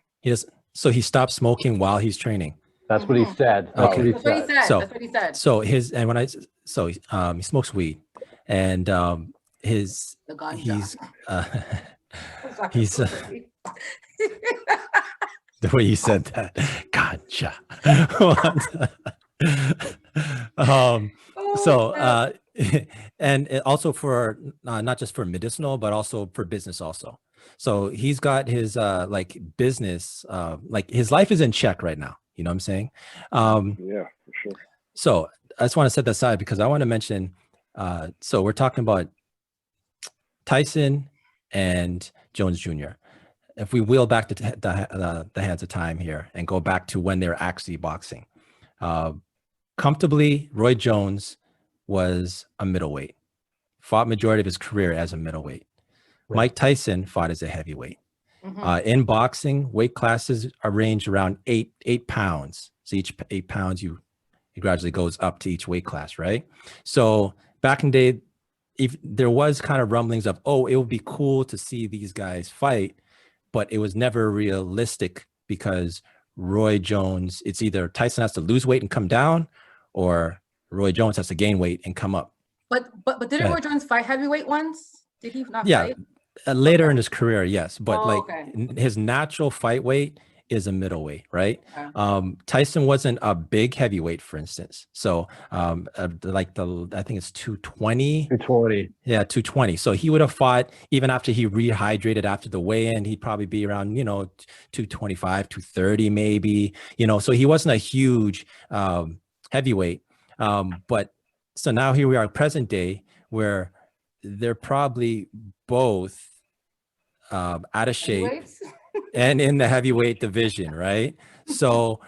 So he stopped smoking while he's training. That's what he said. That's what he said. So, that's what he said. So he smokes weed, and he's the way you said that, gotcha. And also for not just for medicinal, but also for business also. So he's got his like business, like his life is in check right now. You know what I'm saying? Yeah, for sure. So I just want to set that aside because I want to mention, so we're talking about Tyson and Jones Jr. If we wheel back the hands of time here and go back to when they're actually boxing, comfortably, Roy Jones was a middleweight, fought majority of his career as a middleweight. Right. Mike Tyson fought as a heavyweight. In boxing, weight classes are ranged around eight pounds. So each 8 pounds, it gradually goes up to each weight class, right? So back in the day, if there was kind of rumblings of, oh, it would be cool to see these guys fight, but it was never realistic because Roy Jones, it's either Tyson has to lose weight and come down, or Roy Jones has to gain weight and come up. But didn't Roy Jones fight heavyweight once? Did he not fight? Later in his career, yes, but his natural fight weight is a middleweight, right? Okay. Tyson wasn't a big heavyweight, for instance. So like I think it's 220. 220. Yeah, 220. So he would have fought even after he rehydrated after the weigh-in, he'd probably be around, 225, 230 maybe, so he wasn't a huge heavyweight. But so now here we are, present day, where they're probably both out of shape Heavyweights? and in the heavyweight division, right? So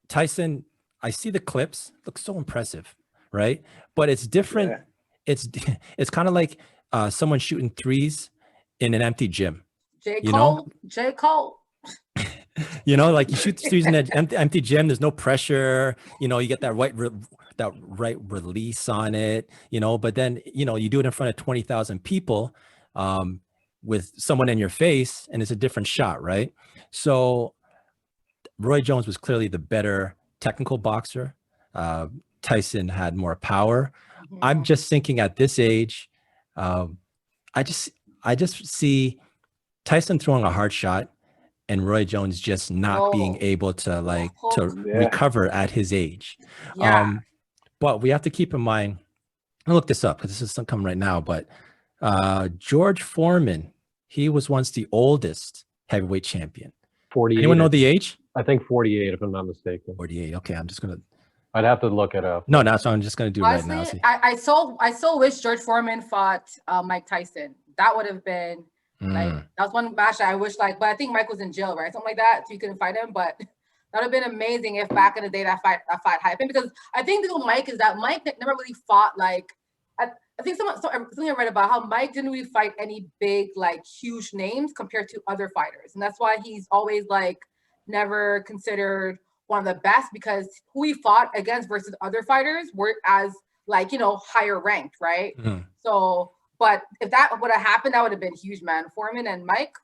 Tyson, I see the clips, looks so impressive, right? But it's different. Yeah. It's kind of like someone shooting threes in an empty gym. J. You Cole. know? J. Cole. You know, like you shoot threes in an empty gym. There's no pressure. You know, you get that right release on it. You know, but then you do it in front of 20,000 people with someone in your face, and it's a different shot, right? So Roy Jones was clearly the better technical boxer. Tyson had more power. I'm just thinking at this age, I just see Tyson throwing a hard shot and Roy Jones just not being able to recover at his age. Yeah. But we have to keep in mind, I'll look this up because this is coming right now, but George Foreman, he was once the oldest heavyweight champion. 48. Anyone know the age? I think 48, if I'm not mistaken. 48. Okay, I'd have to look it up. No, that's what I'm just gonna do Honestly, right now. See. I so wish George Foreman fought Mike Tyson. That would have been like that was one match that I wish but I think Mike was in jail, right? Something like that, so you couldn't fight him. But that would have been amazing if back in the day that fight happened. Because I think the thing with Mike is that Mike never really fought I think something I read about how Mike didn't really fight any big huge names compared to other fighters, and that's why he's always never considered one of the best, because who he fought against versus other fighters were as higher ranked, right? So, but if that would have happened, that would have been huge, man. Foreman and Mike.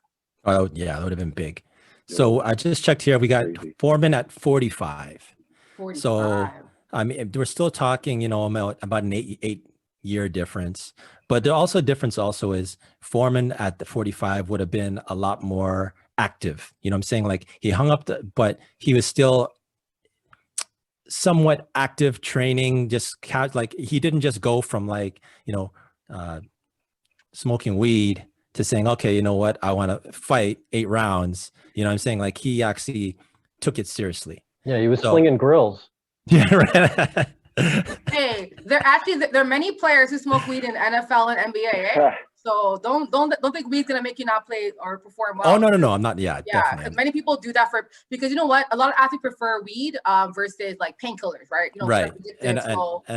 Oh yeah, that would have been big. So I just checked here. We got Foreman at 45. 45. So I mean, we're still talking, about an 8-year difference. But the difference is Foreman at the 45 would have been a lot more active. You know what I'm saying? Like he hung up but he was still somewhat active training, he didn't just go from smoking weed to saying, okay, you know what, I want to fight 8 rounds. You know what I'm saying? Like he actually took it seriously. Yeah, he was slinging grills. Yeah, right. Hey, there are many players who smoke weed in NFL and NBA, eh? So don't think weed's gonna make you not play or perform well. Oh no, I'm not. Yeah, definitely. Many people do that because you know what? A lot of athletes prefer weed versus painkillers, right? Right. And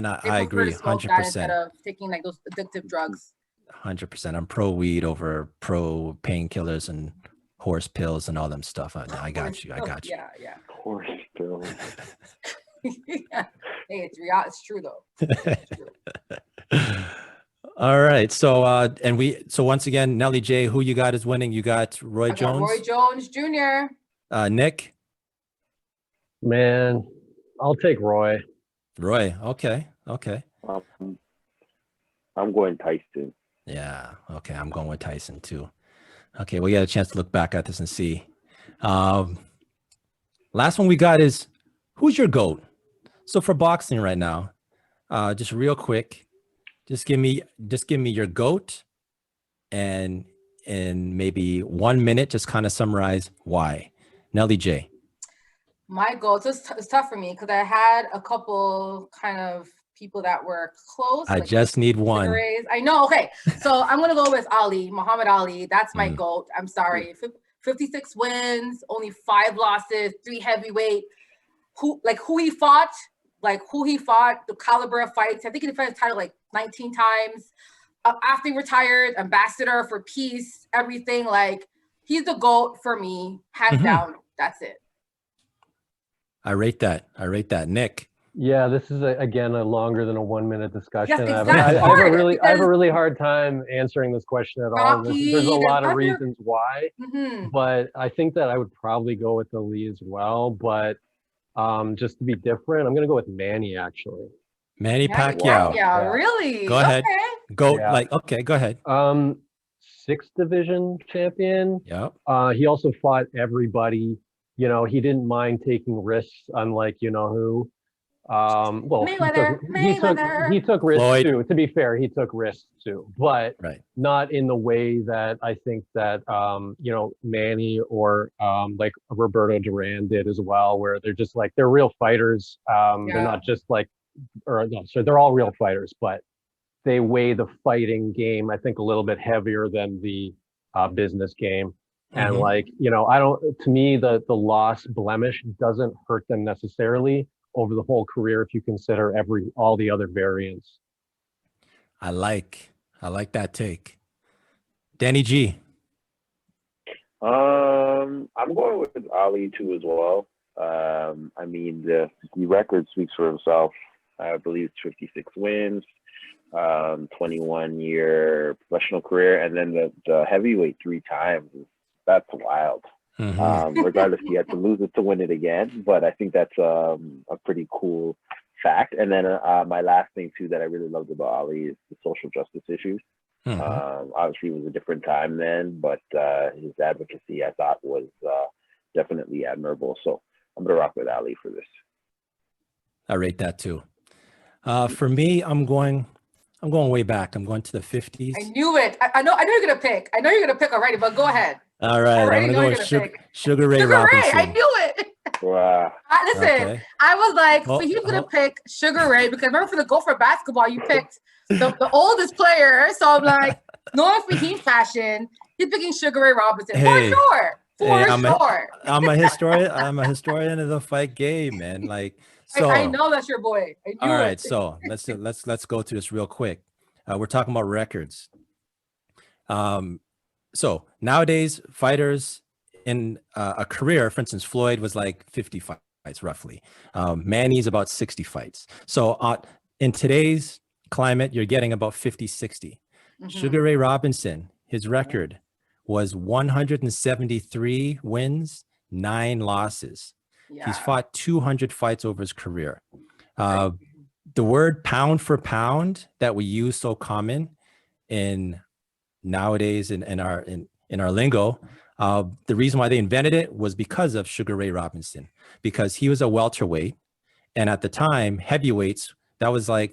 I agree 100%. Instead of taking those addictive drugs. 100%. I'm pro weed over pro painkillers and horse pills and all them stuff. I got you. Yeah. Horse pills. Yeah. Hey, it's real. It's true though. It's true. All right. So once again, Nelly J, who you got is winning? You got Roy Jones. Roy Jones Jr. Nick. Man, I'll take Roy. Roy. Okay. I'm going Tyson. Yeah. Okay. I'm going with Tyson too. Okay. We got a chance to look back at this and see. Last one we got is, who's your GOAT? So for boxing right now, just real quick, just give me your GOAT, and in maybe 1 minute, just kind of summarize why. Nelly J. My GOAT, it's tough for me because I had a couple kind of people that were close. I just need one. I know. Okay, so I'm gonna go with Muhammad Ali. That's my GOAT. I'm sorry. 56 wins, only 5 losses, 3 heavyweight. Who he fought, the caliber of fights. I think he defended his title 19 times. After he retired, ambassador for peace, everything. He's the GOAT for me, hands down. That's it. I rate that. Nick. Yeah, this is again a longer than a 1 minute discussion. Yes, I exactly. have a really hard time answering this question at all. There's a lot of reasons why, but I think that I would probably go with Ali as well. But just to be different, I'm gonna go with Manny actually. Manny Pacquiao. Yeah, really? Go ahead. Okay. Go ahead. 6th division champion. Yep. He also fought everybody. He didn't mind taking risks, unlike who. Well, Mayweather. he took risks Floyd. too. To be fair, he took risks too, but Right. not in the way that I think that you know, Manny or like Roberto Duran did as well, where they're just like, they're real fighters. They're not just like, or no, so they're all real fighters, but they weigh the fighting game, I think, a little bit heavier than the business game. And Mhm. like, you know, I don't, to me, the loss blemish doesn't hurt them necessarily over the whole career if you consider all the other variants. I like that take. Danny G. I'm going with Ali too as well. I mean, the record speaks for himself. I believe it's 56 wins, 21-year professional career, and then the heavyweight 3 times. That's wild. Regardless, he had to lose it to win it again, but I think that's a pretty cool fact. And then my last thing too that I really loved about Ali is the social justice issues. Obviously, it was a different time then, but his advocacy I thought was definitely admirable. So I'm gonna rock with Ali for this. I rate that too. For me, I'm going way back. I'm going to the 50s. I knew it. I know you're gonna pick. I know you're gonna pick already, but go ahead. All right, I'm already gonna know go you're with gonna pick. Sugar Ray Sugar Robinson. Ray, I knew it. Wow. Listen, Okay. I was like, Oh, so he's gonna oh. pick Sugar Ray because remember for the Gopher basketball, you picked the oldest player. So I'm like, knowing Fahim fashion, he's picking Sugar Ray Robinson Hey. for sure. For I'm sure. I'm a historian. I'm a historian of the fight game, man. Like, so. I know that's your boy. I knew All right, it. so let's go through this real quick. We're talking about records. So nowadays, fighters in a career, for instance, Floyd was like 50 fights roughly. Manny's about 60 fights. So in today's climate, you're getting about 50, 60. Sugar Ray Robinson, his record was 173 wins, 9 losses. Yeah. He's fought 200 fights over his career. The word pound for pound that we use so common in nowadays in our lingo, the reason why they invented it was because of Sugar Ray Robinson, because he was a welterweight, and at the time heavyweights, that was a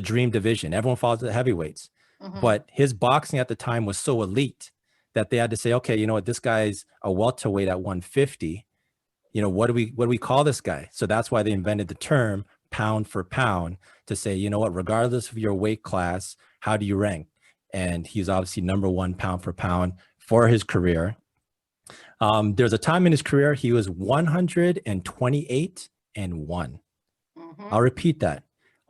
dream division. Everyone fought the heavyweights, but his boxing at the time was so elite that they had to say, okay, you know what, this guy's a welterweight at 150. You know, what do we call this guy? So that's why they invented the term pound for pound to say, you know what, regardless of your weight class, how do you rank? And he's obviously #1 pound for pound for his career. There's a time in his career he was 128-1. I'll repeat that: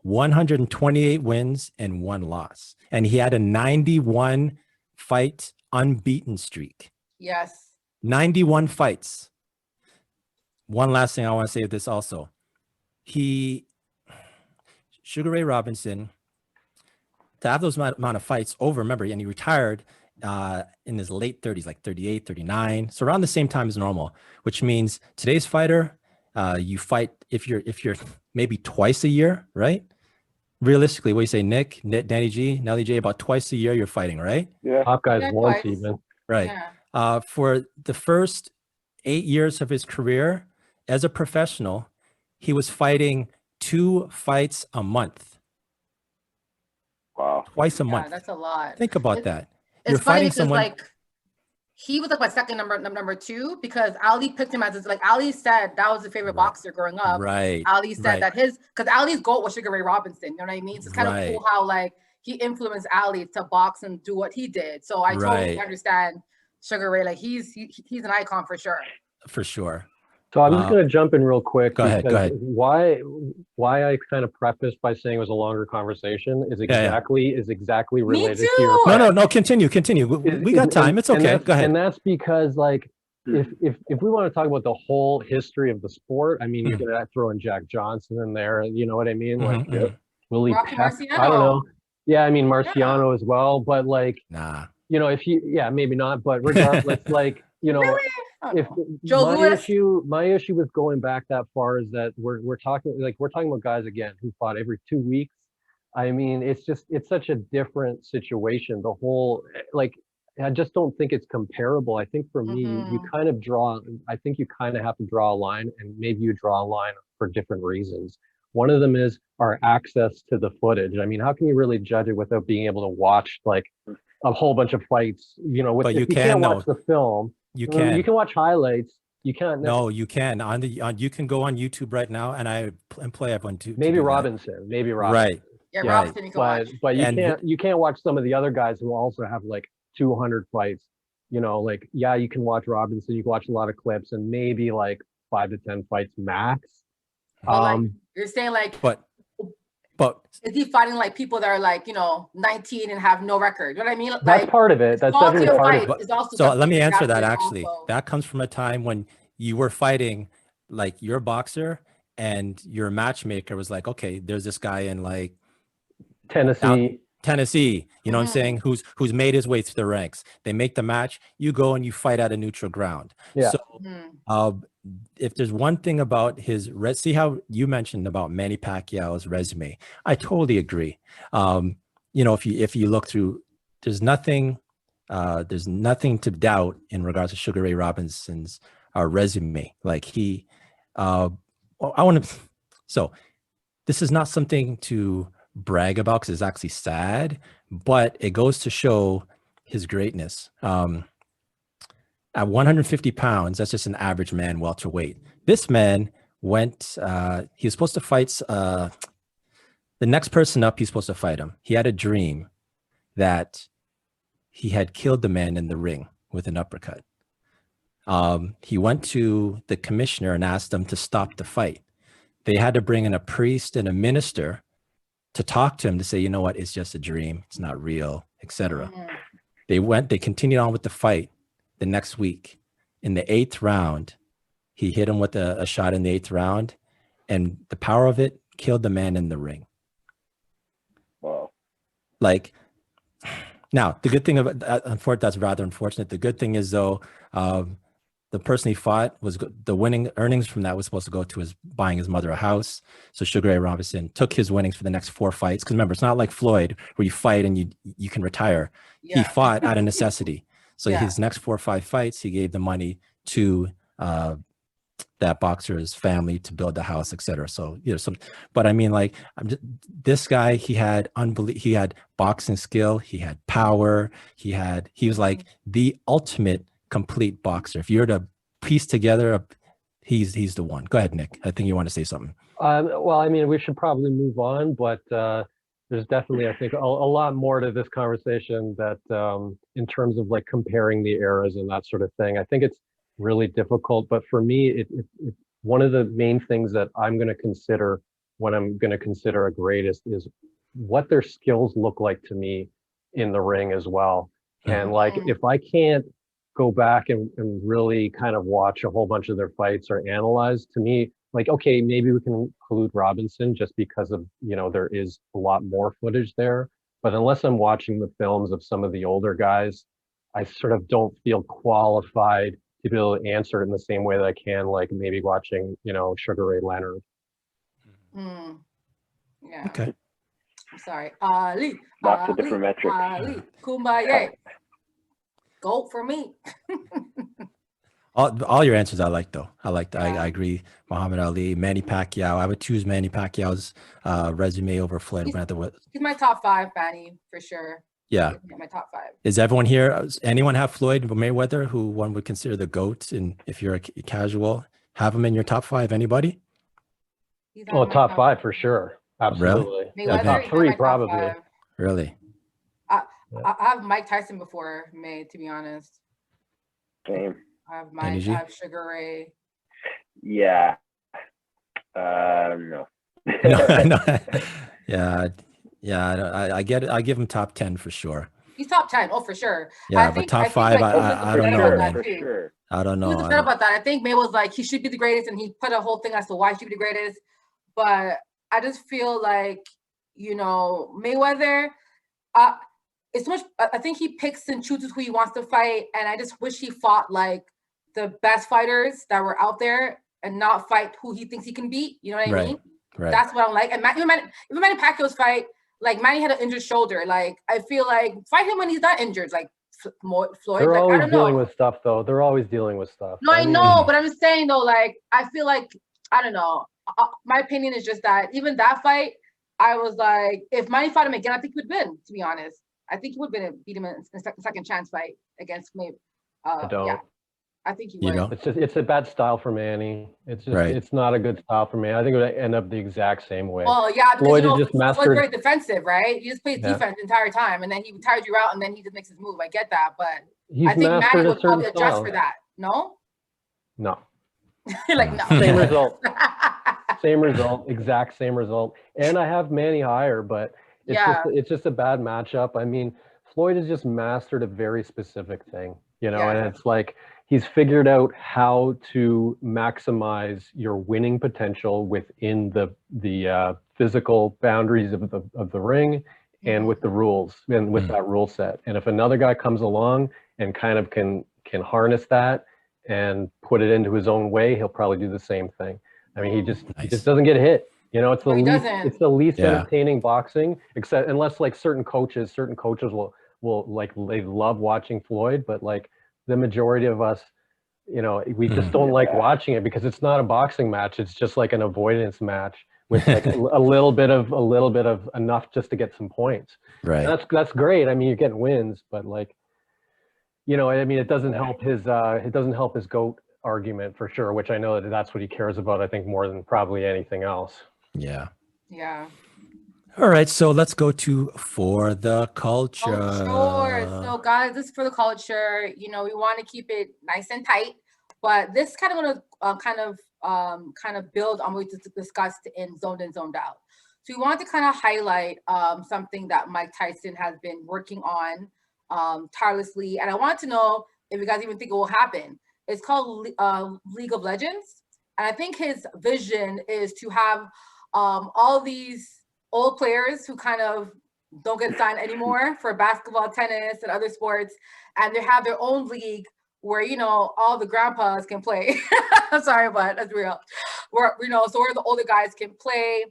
128 wins and 1 loss, and he had a 91 fight unbeaten streak. Yes. 91 fights. One last thing I want to say of this also. Sugar Ray Robinson, to have those amount of fights over, remember, and he retired in his late 30s, like 38, 39. So around the same time as normal, which means today's fighter, you fight if you're maybe twice a year, right? Realistically, what do you say, Nick, Danny G, Nelly J, about twice a year you're fighting, right? Yeah. Top guys Yeah, once twice. even. Right. Yeah. For the first 8 years of his career as a professional, he was fighting 2 fights a month. Wow. Twice a Yeah, month. that's a lot. Think about that. It's You're funny fighting because someone. like he was like my second number 2 because Ali picked him as like Ali said that was his favorite Right. boxer growing up. Right. Ali said right. that because Ali's goal was Sugar Ray Robinson. You know what I mean? So it's kind of Right. cool how like he influenced Ali to box and do what he did. So I totally Right. understand Sugar Ray. Like he's an icon for sure. For sure. So I'm just going to jump in real quick. Go ahead, go because ahead. Why I kind of prefaced by saying it was a longer conversation is yeah. exactly related to too. your. No. Continue. We got time. It's okay. Go ahead. And that's because like if we want to talk about the whole history of the sport, I mean, you're going to throw in Jack Johnson in there. You know what I mean? Like Willie Rocky Peck. Marciano. I don't know. Yeah, I mean Marciano as well. But like, Nah. you know, maybe not. But regardless, like, you know. Really? If Joe Louis? my issue with going back that far is that we're talking about guys again who fought every 2 weeks. I mean, it's such a different situation. The whole, like, I just don't think it's comparable. I think for me, you kind of have to draw a line, and maybe you draw a line for different reasons. One of them is our access to the footage. I mean, how can you really judge it without being able to watch like a whole bunch of fights? You know, But if you you can can't watch though. the film, You you can. can watch highlights. You can't. No, you can. You can go on YouTube right now, and I play everyone to Maybe do that. Robinson. Maybe Robinson. Right. Yeah, Yeah, Robinson you can watch. But And you can't watch some of the other guys who also have like 200 fights. You know, like yeah, you can watch Robinson. You can watch a lot of clips and maybe like 5 to 10 fights max. But, like, you're saying like, but is he fighting like people that are like, you know, 19 and have no record? You know what I mean? That's Like, part of it. That's quality definitely of part of fight it. is also so let something me you answer have that to actually. also- That comes from a time when you were fighting, like your boxer, and your matchmaker was like, okay, there's this guy in like Tennessee. Tennessee, you know what I'm Mhm. saying, who's made his way through the ranks. They make the match, you go and you fight at a neutral ground. Yeah. So Mhm. if there's one thing about his see how you mentioned about Manny Pacquiao's resume, I totally agree. You know, if you look through, there's nothing to doubt in regards to Sugar Ray Robinson's resume. Like he, I want to. So this is not something to brag about because it's actually sad, but it goes to show his greatness. At 150 pounds, that's just an average man welterweight. This man went, he was supposed to fight, the next person up, he's supposed to fight him. He had a dream that he had killed the man in the ring with an uppercut. He went to the commissioner and asked them to stop the fight. They had to bring in a priest and a minister to talk to him to say, you know what, it's just a dream, it's not real, etc. Mhm. They continued on with the fight. The next week, in the 8th round, he hit him with a shot in the 8th round, and the power of it killed the man in the ring. Wow. Like, now the good thing about that, that's rather unfortunate. The good thing is though, the person he fought was the winning earnings from that was supposed to go to his buying his mother a house. So Sugar Ray Robinson took his winnings for the next 4 fights. Because remember, it's not like Floyd where you fight and you can retire. Yeah. He fought out of necessity. So Yeah. his next 4 or 5 fights, he gave the money to that boxer's family to build the house, etc. So you know, but I mean, like, this guy, he had boxing skill, he had power, he was like the ultimate complete boxer. If you're to piece together, he's the one. Go ahead, Nick. I think you want to say something. Well, I mean, we should probably move on, but there's definitely, I think, a lot more to this conversation that in terms of like comparing the eras and that sort of thing. I think it's really difficult, but for me, it one of the main things that I'm going to consider when I'm going to consider a greatest is what their skills look like to me in the ring as well. And like, if I can't go back and really kind of watch a whole bunch of their fights or analyze, to me, like, okay, maybe we can include Robinson just because of, you know, there is a lot more footage there. But unless I'm watching the films of some of the older guys, I sort of don't feel qualified to be able to answer it in the same way that I can, like maybe watching, you know, Sugar Ray Leonard. Mm. Yeah. Okay. I'm sorry. Ali. Lots of different metrics. Ali. Kumbaya. Go for me. All your answers I like though. I like that. I agree. Muhammad Ali, Manny Pacquiao. I would choose Manny Pacquiao's resume over Floyd Mayweather. He's my top 5, Manny, for sure. Yeah. He's my top 5. Is everyone here? Anyone have Floyd Mayweather, who one would consider the GOAT? And if you're a casual, have him in your top 5. Anybody? He's on Oh, my top 5 for sure. Absolutely. Mayweather, Top he's 3 my top probably. 5. Really? I have Mike Tyson before May, to be honest. Same. I have Mike. Energy? I have Sugar Ray. Yeah. No. No. Yeah. I get it. I give him top 10 for sure. He's top 10. Oh, for sure. Yeah, but top 5, I don't know, man. For sure. I don't know. He was upset about that. I think May was like, he should be the greatest, and he put a whole thing as to why he should be the greatest. But I just feel like, you know, Mayweather, it's much. I think he picks and chooses who he wants to fight, and I just wish he fought like the best fighters that were out there and not fight who he thinks he can beat. You know what I mean? Right. That's what I'm like. And even Manny Pacquiao's fight, like Manny had an injured shoulder. Like I feel like fight him when he's not injured. Like Floyd. They're like, always I don't dealing know. with stuff, though. They're always dealing with stuff. No, I mean, know, but I'm just saying though, like I feel like I don't know. my opinion is just that even that fight, I was like, if Manny fought him again, I think he would win. To be honest, I think he would beat him in a second chance fight against maybe. I don't. Yeah, I think he You would. know? It's a bad style for Manny. It's just Right. it's not a good style for Manny. I think it would end up the exact same way. Well, yeah, because Floyd you is know, just Floyd's mastered. very defensive, right? He just plays Yeah. defense the entire time, and then he tires you out, and then he just makes his move. I get that, but He's I think mastered Manny a would probably certain adjust style. for that. No, No, like no. same result. Same result, exact same result. And I have Manny higher, but Yeah. it's just a bad matchup. I mean, Floyd has just mastered a very specific thing, you know, Yeah. and it's like he's figured out how to maximize your winning potential within the physical boundaries of the ring and with the rules and with that rule set. And if another guy comes along and kind of can harness that and put it into his own way, he'll probably do the same thing. I mean, he just doesn't get hit. You know, it's the No, he least doesn't. it's the least Yeah. entertaining boxing, except unless like certain coaches will like they love watching Floyd, but like the majority of us, you know, we just don't like watching it because it's not a boxing match. It's just like an avoidance match with like a little bit of enough just to get some points. Right. And that's great. I mean, you're getting wins, but like, you know, I mean, it doesn't help his GOAT argument for sure, which I know that's what he cares about, I think, more than probably anything else. Yeah. Yeah. All right. So let's go to For the Culture. Oh, sure. So guys, this is for the culture. You know, we want to keep it nice and tight, but this kind of going to kind of build on what we discussed in Zoned In, Zoned Out. So we want to kind of highlight something that Mike Tyson has been working on tirelessly, and I want to know if you guys even think it will happen. It's called League of Legends, and I think his vision is to have all these old players who kind of don't get signed anymore for basketball, tennis, and other sports, and they have their own league where, you know, all the grandpas can play. I'm sorry, but that's real. Where, you know, so where the older guys can play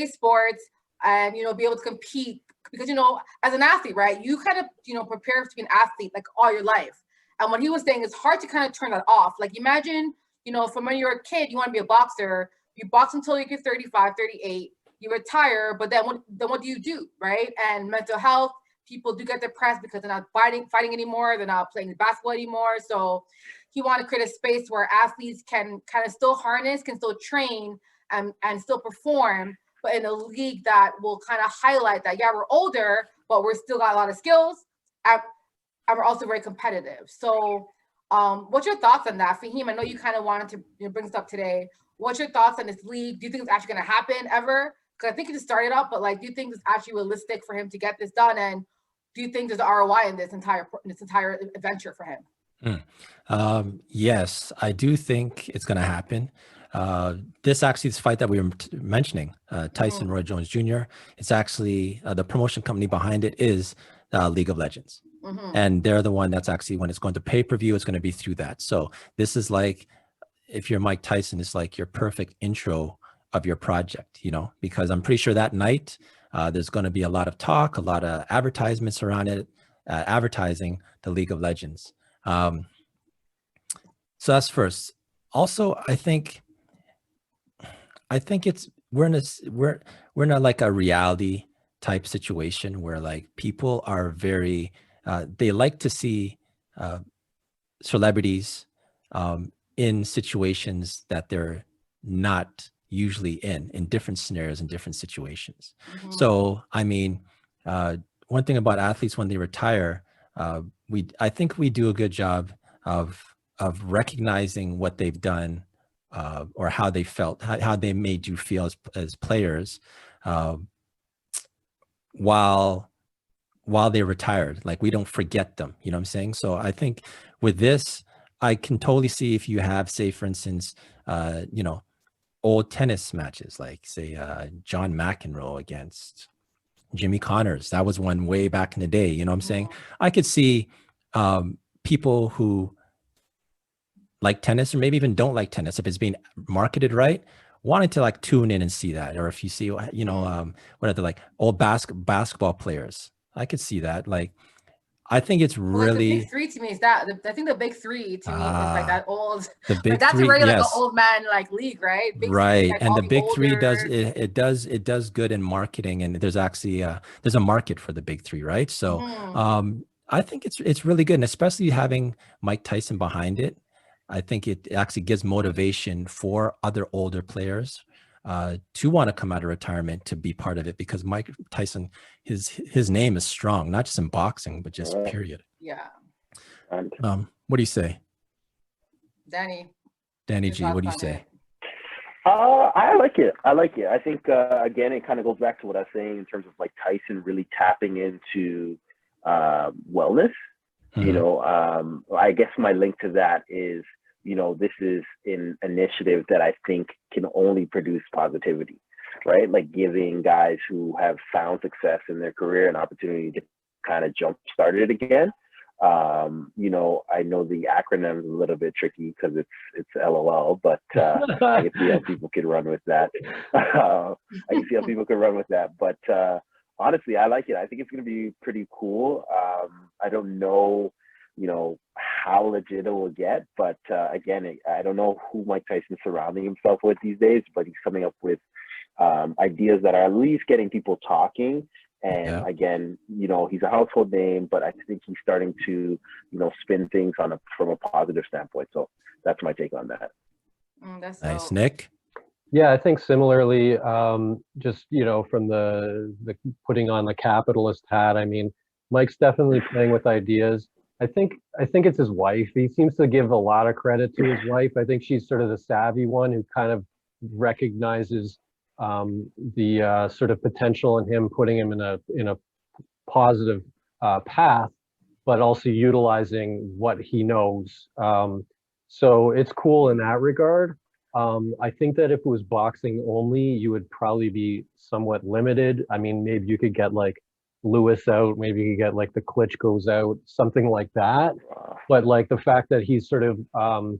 sports and, you know, be able to compete. Because, you know, as an athlete, right, you kind of, you know, prepare to be an athlete like all your life. And what he was saying is hard to kind of turn that off. Like imagine, you know, from when you're a kid, you want to be a boxer, you box until you get 35, 38, you retire, but then what do you do, right? And mental health, people do get depressed because they're not fighting anymore, they're not playing basketball anymore. So he wanted to create a space where athletes can kind of still harness, can still train and still perform, but in a league that will kind of highlight that, yeah, we're older, but we're still got a lot of skills, and we're also very competitive. So what's your thoughts on that? Fahim, I know you kind of wanted to, you know, bring this up today. What's your thoughts on this league? Do you think it's actually going to happen ever? Because I think it just started up, but like, do you think it's actually realistic for him to get this done? And do you think there's ROI in this entire adventure for him? Yes, I do think it's going to happen. This fight that we were mentioning, Tyson Roy Jones Jr., it's actually the promotion company behind it is League of Legends. And they're the one that's actually, when it's going to pay-per-view, it's going to be through that. So this is like, if you're Mike Tyson, it's like your perfect intro of your project, you know, because I'm pretty sure that night there's going to be a lot of talk, a lot of advertisements around it, advertising the League of Legends. So that's first. Also, I think we're in a like a reality type situation where like people are very they like to see celebrities in situations that they're not usually in different scenarios and different situations. So I mean, one thing about athletes when they retire, I think we do a good job of recognizing what they've done or how they felt, how they made you feel as players while they retired. Like we don't forget them, you know what I'm saying? So I think with this, I can totally see if you have, say, for instance, you know, old tennis matches, like say John McEnroe against Jimmy Connors. That was one way back in the day, you know what I'm saying? I could see people who like tennis or maybe even don't like tennis, if it's being marketed right, wanting to like tune in and see that. Or if you see, you know, what are they, like old basketball players, I could see that. Like, I think it's Well, like the really big three to me is that I think the big three to me is like that old. the Like big that's three. already like an Yes, old man like league, right? Big three, right. like And all the the big three does older. it does good in marketing, and there's actually there's a market for the big three, right? So Mhm. I think it's really good, and especially having Mike Tyson behind it. I think it actually gives motivation for other older players to want to come out of retirement to be part of it, because Mike Tyson, his name is strong, not just in boxing, but just period. Yeah, And What do you say, Danny, Danny your G? What thoughts do you on say? it? I like it. I like it. I think again, it kind of goes back to what I was saying in terms of like Tyson really tapping into wellness. You Mhm. know, I guess my link to that is, you know, this is an initiative that I think can only produce positivity, right? Like giving guys who have found success in their career an opportunity to kind of jump start it again. You know, I know the acronym is a little bit tricky because it's LOL, but I can see how people could run with that. I can see how people could run with that, but honestly, I like it. I think it's going to be pretty cool. I don't know, you know, how legit it will get, but again, I don't know who Mike Tyson's surrounding himself with these days, but he's coming up with ideas that are at least getting people talking. And Yeah. again, you know, he's a household name, but I think he's starting to, you know, spin things from a positive standpoint. So that's my take on that. That's Nice, so. Nick. Yeah, I think similarly, just, you know, from the putting on the capitalist hat, I mean, Mike's definitely playing with ideas. I think it's his wife. He seems to give a lot of credit to his wife. I think she's sort of the savvy one who kind of recognizes the sort of potential in him, putting him in a positive path, but also utilizing what he knows. So it's cool in that regard. I think that if it was boxing only, you would probably be somewhat limited. I mean, maybe you could get like Lewis out, maybe you could get like the Klitschko's out, something like that. But like the fact that he's sort of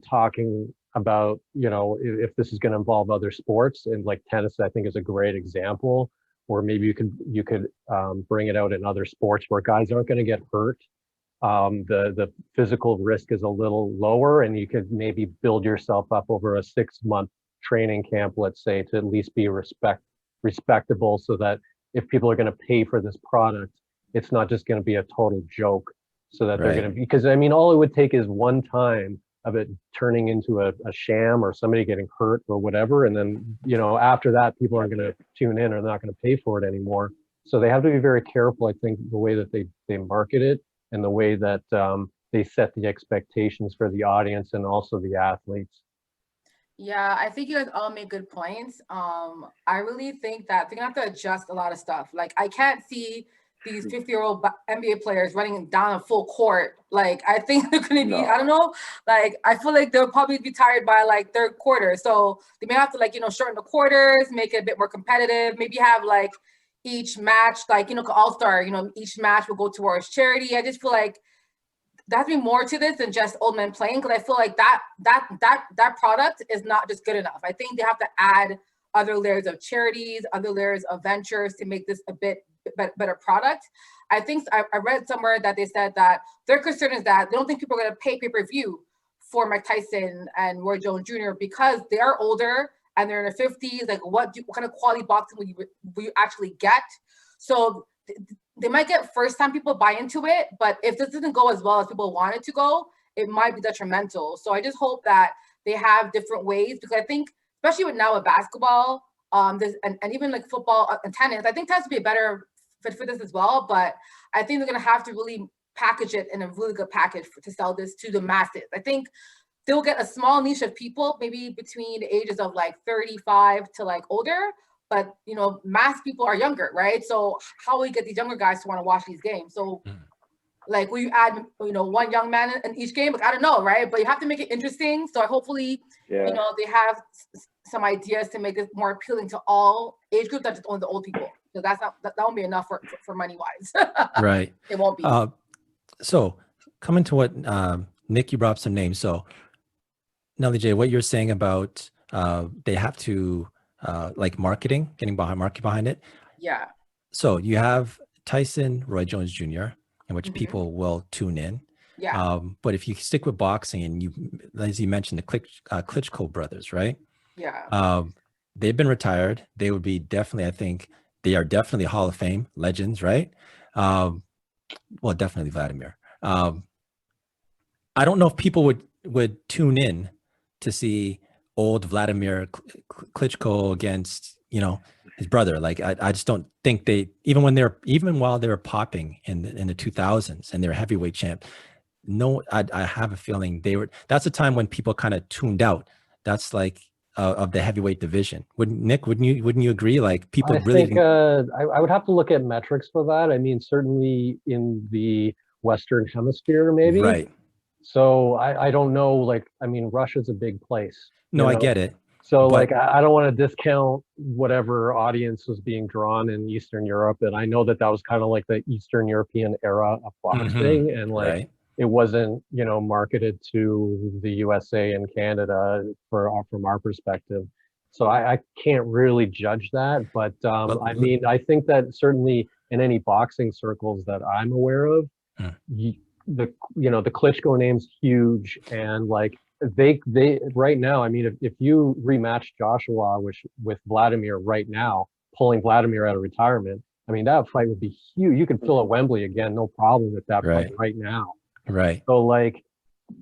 talking about, you know, if this is going to involve other sports, and like tennis, I think is a great example. Or maybe you could bring it out in other sports where guys aren't going to get hurt. The physical risk is a little lower, and you could maybe build yourself up over a 6-month training camp, let's say, to at least be respectable, so that if people are going to pay for this product, it's not just going to be a total joke. So that they're Right. going to, because I mean, all it would take is one time of it turning into a sham or somebody getting hurt or whatever, and then, you know, after that, people aren't going to tune in or not going to pay for it anymore. So they have to be very careful, I think, the way that they market it, and the way that they set the expectations for the audience and also the athletes. Yeah, I think you guys all make good points. I really think that they're gonna have to adjust a lot of stuff. Like I can't see these 50-year-old NBA players running down a full court. Like I think they're gonna be, I don't know, like I feel like they'll probably be tired by like third quarter. So they may have to, like, you know, shorten the quarters, make it a bit more competitive, maybe have like each match, like, you know, all-star, you know, each match will go towards charity. I just feel like there has to be more to this than just old men playing, because I feel like that product is not just good enough. I think they have to add other layers of charities, other layers of ventures to make this a bit better product. I think I read somewhere that they said that their concern is that they don't think people are going to pay pay-per-view for Mike Tyson and Roy Jones Jr. because they are older and they're in their 50s. Like, what kind of quality boxing will you actually get? So they might get first-time people buy into it, but if this doesn't go as well as people want it to go, it might be detrimental. So I just hope that they have different ways, because I think, especially with basketball, and even like football and tennis, I think tennis would be a better fit for this as well. But I think they're gonna have to really package it in a really good package to sell this to the masses. I think they'll get a small niche of people, maybe between the ages of like 35 to like older. But, you know, mass people are younger, right? So how will we get these younger guys to want to watch these games? So, like, will you add, you know, one young man in each game? Like, I don't know, right? But you have to make it interesting. So hopefully, you know, they have some ideas to make it more appealing to all age groups, not just only the old people. So that won't be enough for money wise. Right. It won't be. So coming to what Nick, you brought up some names. So Nelly J, what you're saying about they have to like marketing, getting market behind it. Yeah. So you have Tyson, Roy Jones Jr., in which Mhm. people will tune in. Yeah. But if you stick with boxing and you, as you mentioned, the Klitschko brothers, right? Yeah. They've been retired. They would be definitely, I think, they are definitely Hall of Fame legends, right? Well, definitely Vladimir. I don't know if people would tune in to see old Vladimir Klitschko against, his brother. Like I just don't think even while they were popping in the 2000s and they're heavyweight champ. No, I have a feeling that's a time when people kind of tuned out. That's like of the heavyweight division. Wouldn't you agree? Like people I really think I would have to look at metrics for that. I mean, certainly in the Western Hemisphere, maybe. right. So I don't know. Like, I mean, Russia's a big place. No, you I know? get it. So But- like, I don't want to discount whatever audience was being drawn in Eastern Europe. And I know that was kind of like the Eastern European era of boxing. And like, Right. it wasn't, marketed to the USA and Canada from our perspective. So I can't really judge that. But Well, I mean, I think that certainly in any boxing circles that I'm aware of, the Klitschko name's huge, and like they right now, I mean, if you rematch Joshua with Vladimir right now, pulling Vladimir out of retirement, I mean, that fight would be huge. You could fill at Wembley again, no problem with that fight right now. Right. So like,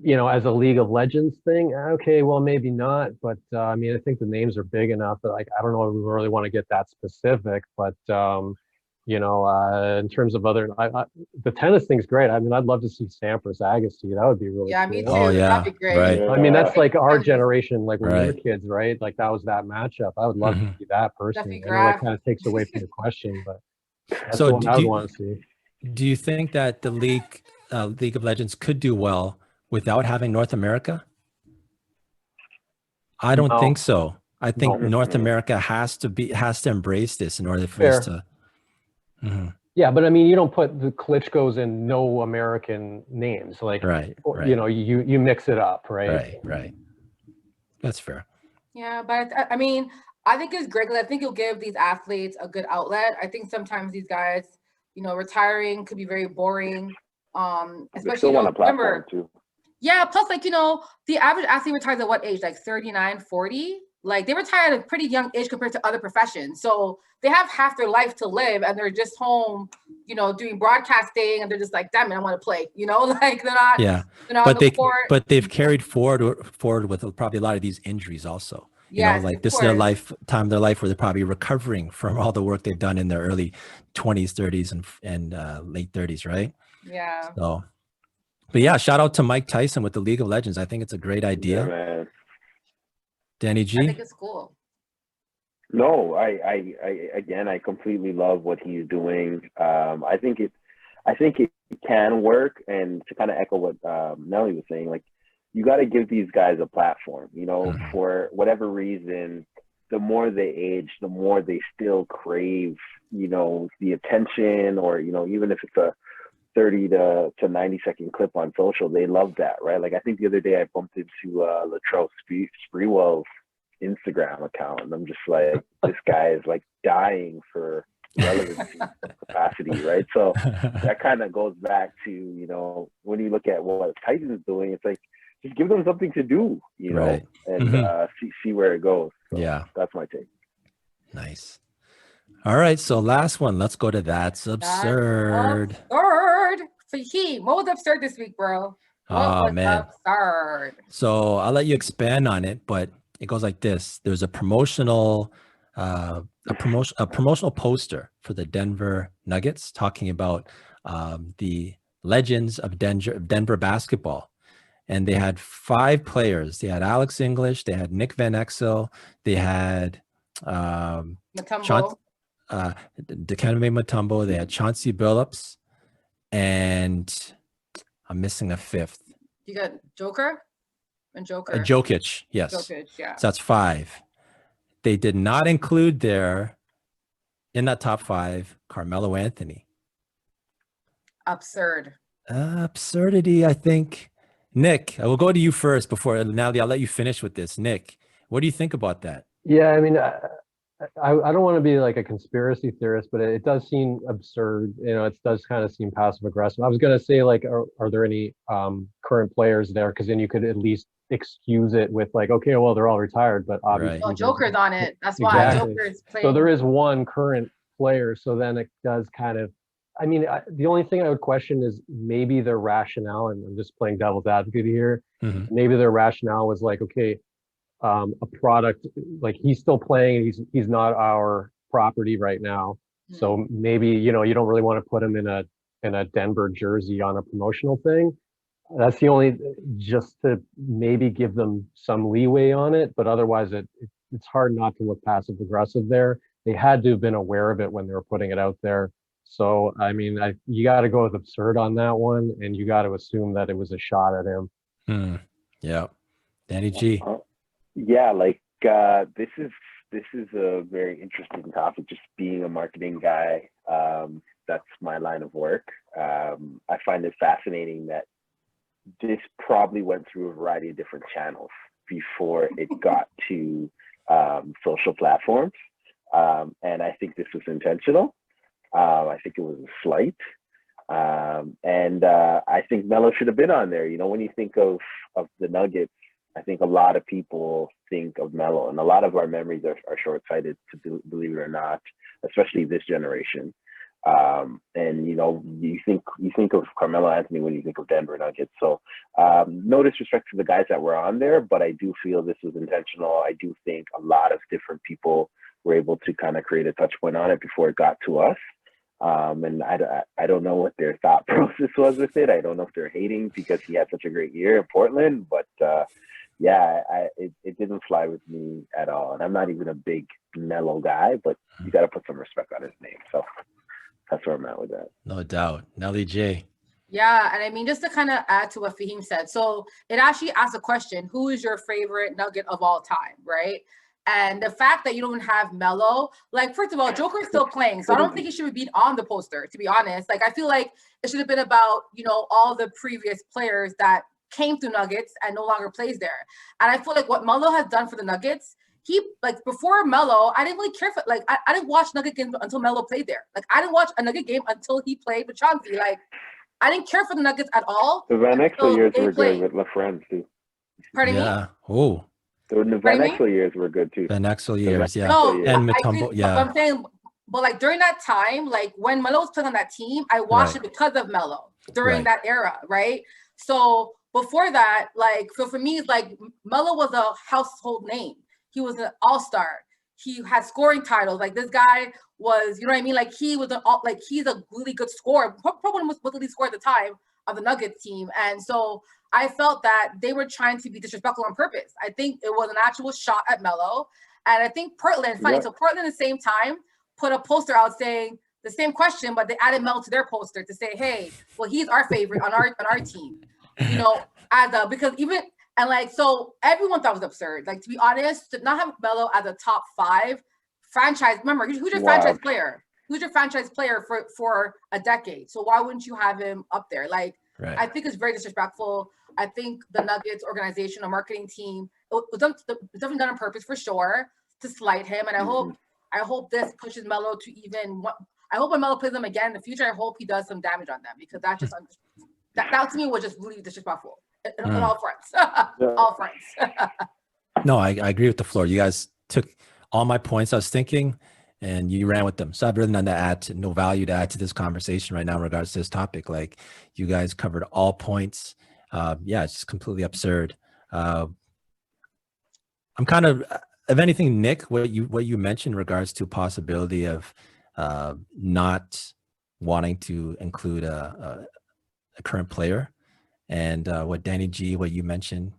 as a League of Legends thing, okay, well, maybe not, but I mean, I think the names are big enough that like, I don't know if we really want to get that specific, but in terms of the tennis thing's great. I mean, I'd love to see Sampras Agassi. That would be really Yeah, cool. me too. Oh, yeah. That'd be great. Right. I mean, that's like our Yeah. generation, like when we were Right. kids, right? Like that was that matchup. I would love to see that personally. I know that kind of takes away from the question, but that's So what I would want to see. Do you think that the League of Legends could do well without having North America? I don't No. think so. I think No. North America has to embrace this in order for us to. Mhm. Yeah, but I mean, you don't put the Klitschko's in no American names, like Right. you mix it up, right? Right. That's fair. Yeah, but I mean, I think it's great because I think it'll give these athletes a good outlet. I think sometimes these guys, retiring could be very boring. Especially still want a platform remember, too. Yeah, plus like, the average athlete retires at what age? Like 39, 40? Like they retire at a pretty young age compared to other professions. So they have half their life to live and they're just home, doing broadcasting and they're just like, damn it, I want to play, like they're not, Yeah. But they've carried forward with probably a lot of these injuries also. Yes, like of this is their course. time of their life where they're probably recovering from all the work they've done in their early 20s, 30s, and late 30s, right? Yeah. So, but yeah, shout out to Mike Tyson with the League of Legends. I think it's a great idea. Yeah, man. Danny I G. think it's cool. No, I completely love what he's doing. I think it can work, and to kind of echo what Nelly was saying, like you got to give these guys a platform. For whatever reason, the more they age, the more they still crave, the attention, or even if it's a 30 to 90-second clip on social, they love that, right? Like I think the other day I bumped into Latrell Sprewell's Instagram account, and I'm just like, this guy is like dying for relevancy capacity, right? So that kind of goes back to, when you look at what Tyson's doing, it's like, just give them something to do, Right. and see where it goes. So Yeah. that's my take. Nice. All right. So last one. Let's go to That's Absurd. Absurd. Fahim, what was absurd this week, bro? What was man. absurd? So I'll let you expand on it, but it goes like this. There's a promotional poster for the Denver Nuggets talking about the legends of Denver basketball. And they had 5 players. They had Alex English, they had Nick Van Exel, they had Mutombo. Dikembe Mutombo, they had Chauncey Billups, and I'm missing a 5th. You got Joker and Joker. Jokic, yes. Jokic, yeah. So that's 5. They did not include in that top 5, Carmelo Anthony. Absurd. Absurdity, I think. Nick, I will go to you first before Natalie. I'll let you finish with this. Nick, what do you think about that? Yeah, I mean, I don't want to be like a conspiracy theorist, but it does seem absurd. You know, it does kind of seem passive aggressive. I was gonna say like, are there any current players there? Because then you could at least excuse it with like, okay, well they're all retired, but obviously Right. Oh, Joker's on it. That's why Exactly. Joker's So playing. there is one current player. So then it does kind of, I mean, the only thing I would question is maybe their rationale, and I'm just playing devil's advocate here. Mhm. Maybe their rationale was like, okay, a product like he's still playing, he's not our property right now. So maybe, you know, you don't really want to put him in a Denver jersey on a promotional thing. That's the only, just to maybe give them some leeway on it, but otherwise it's hard not to look passive aggressive there. They had to have been aware of it when they were putting it out there. So I mean, you got to go with absurd on that one, and you got to assume that it was a shot at him. Yeah. Danny G. Yeah, like this is a very interesting topic. Just being a marketing guy, that's my line of work. I find it fascinating that this probably went through a variety of different channels before it got to social platforms, and I think this was intentional. I think it was a slight, and I think Melo should have been on there. You know, when you think of the Nuggets, I think a lot of people think of Melo, and a lot of our memories are short-sighted, to believe it or not, especially this generation. And you know, you think of Carmelo Anthony when you think of Denver Nuggets. So no disrespect to the guys that were on there, but I do feel this was intentional. I do think a lot of different people were able to kind of create a touch point on it before it got to us. And I don't know what their thought process was with it. I don't know if they're hating because he had such a great year in Portland, but yeah, it didn't fly with me at all. And I'm not even a big Melo guy, but you got to put some respect on his name. So that's where I'm at with that. No doubt. Nelly J. Yeah, and I mean, just to kind of add to what Fahim said, so it actually asks a question: who is your favorite Nugget of all time, right? And the fact that you don't have Melo, like, first of all, Joker's still playing, so I don't think he should be on the poster, to be honest. Like, I feel like it should have been about, you know, all the previous players that came through Nuggets and no longer plays there. And I feel like what Melo has done for the Nuggets, he, like, before Melo, I didn't really care for, like, I didn't watch Nugget games until Melo played there. Like, I didn't watch a Nugget game until he played with Chauncey. Like, I didn't care for the Nuggets at all. The Van Exel years were played. good with LaFrance too. Pardon me? Yeah. Oh, The Van Exel years were good too. Van Exel years. Yeah. No, And I Mutombo. did, Yeah. but I'm saying, but like during that time, like when Melo was playing on that team, I watched it because of Melo during that era, right? So before that, like, so for me, it's like Melo was a household name. He was an all-star. He had scoring titles. Like, this guy was, you know what I mean? Like, he was he's a really good scorer. Probably was the lead scorer at the time of the Nuggets team. And so I felt that they were trying to be disrespectful on purpose. I think it was an actual shot at Melo. And I think Portland, funny, so Portland at the same time put a poster out saying the same question, but they added Melo to their poster to say, hey, well, he's our favorite on our team. You know, because even, and like, so everyone thought it was absurd. Like, to be honest, to not have Melo as a top 5 franchise, remember, who's your franchise player? Who's your franchise player for a decade? So why wouldn't you have him up there? Like, I think it's very disrespectful. I think the Nuggets organization, a marketing team, it was definitely done on purpose for sure to slight him. And I hope this pushes Melo to even. I hope when Melo plays them again in the future, I hope he does some damage on them, because that just that to me was just really disrespectful on all fronts. All fronts. No, I agree with the floor. You guys took all my points I was thinking, and you ran with them. So I've really none to add, no value to add to this conversation right now in regards to this topic. Like, you guys covered all points. Yeah, it's just completely absurd. I'm kind of anything, Nick, what you mentioned in regards to possibility of not wanting to include a current player, and what Danny G, what you mentioned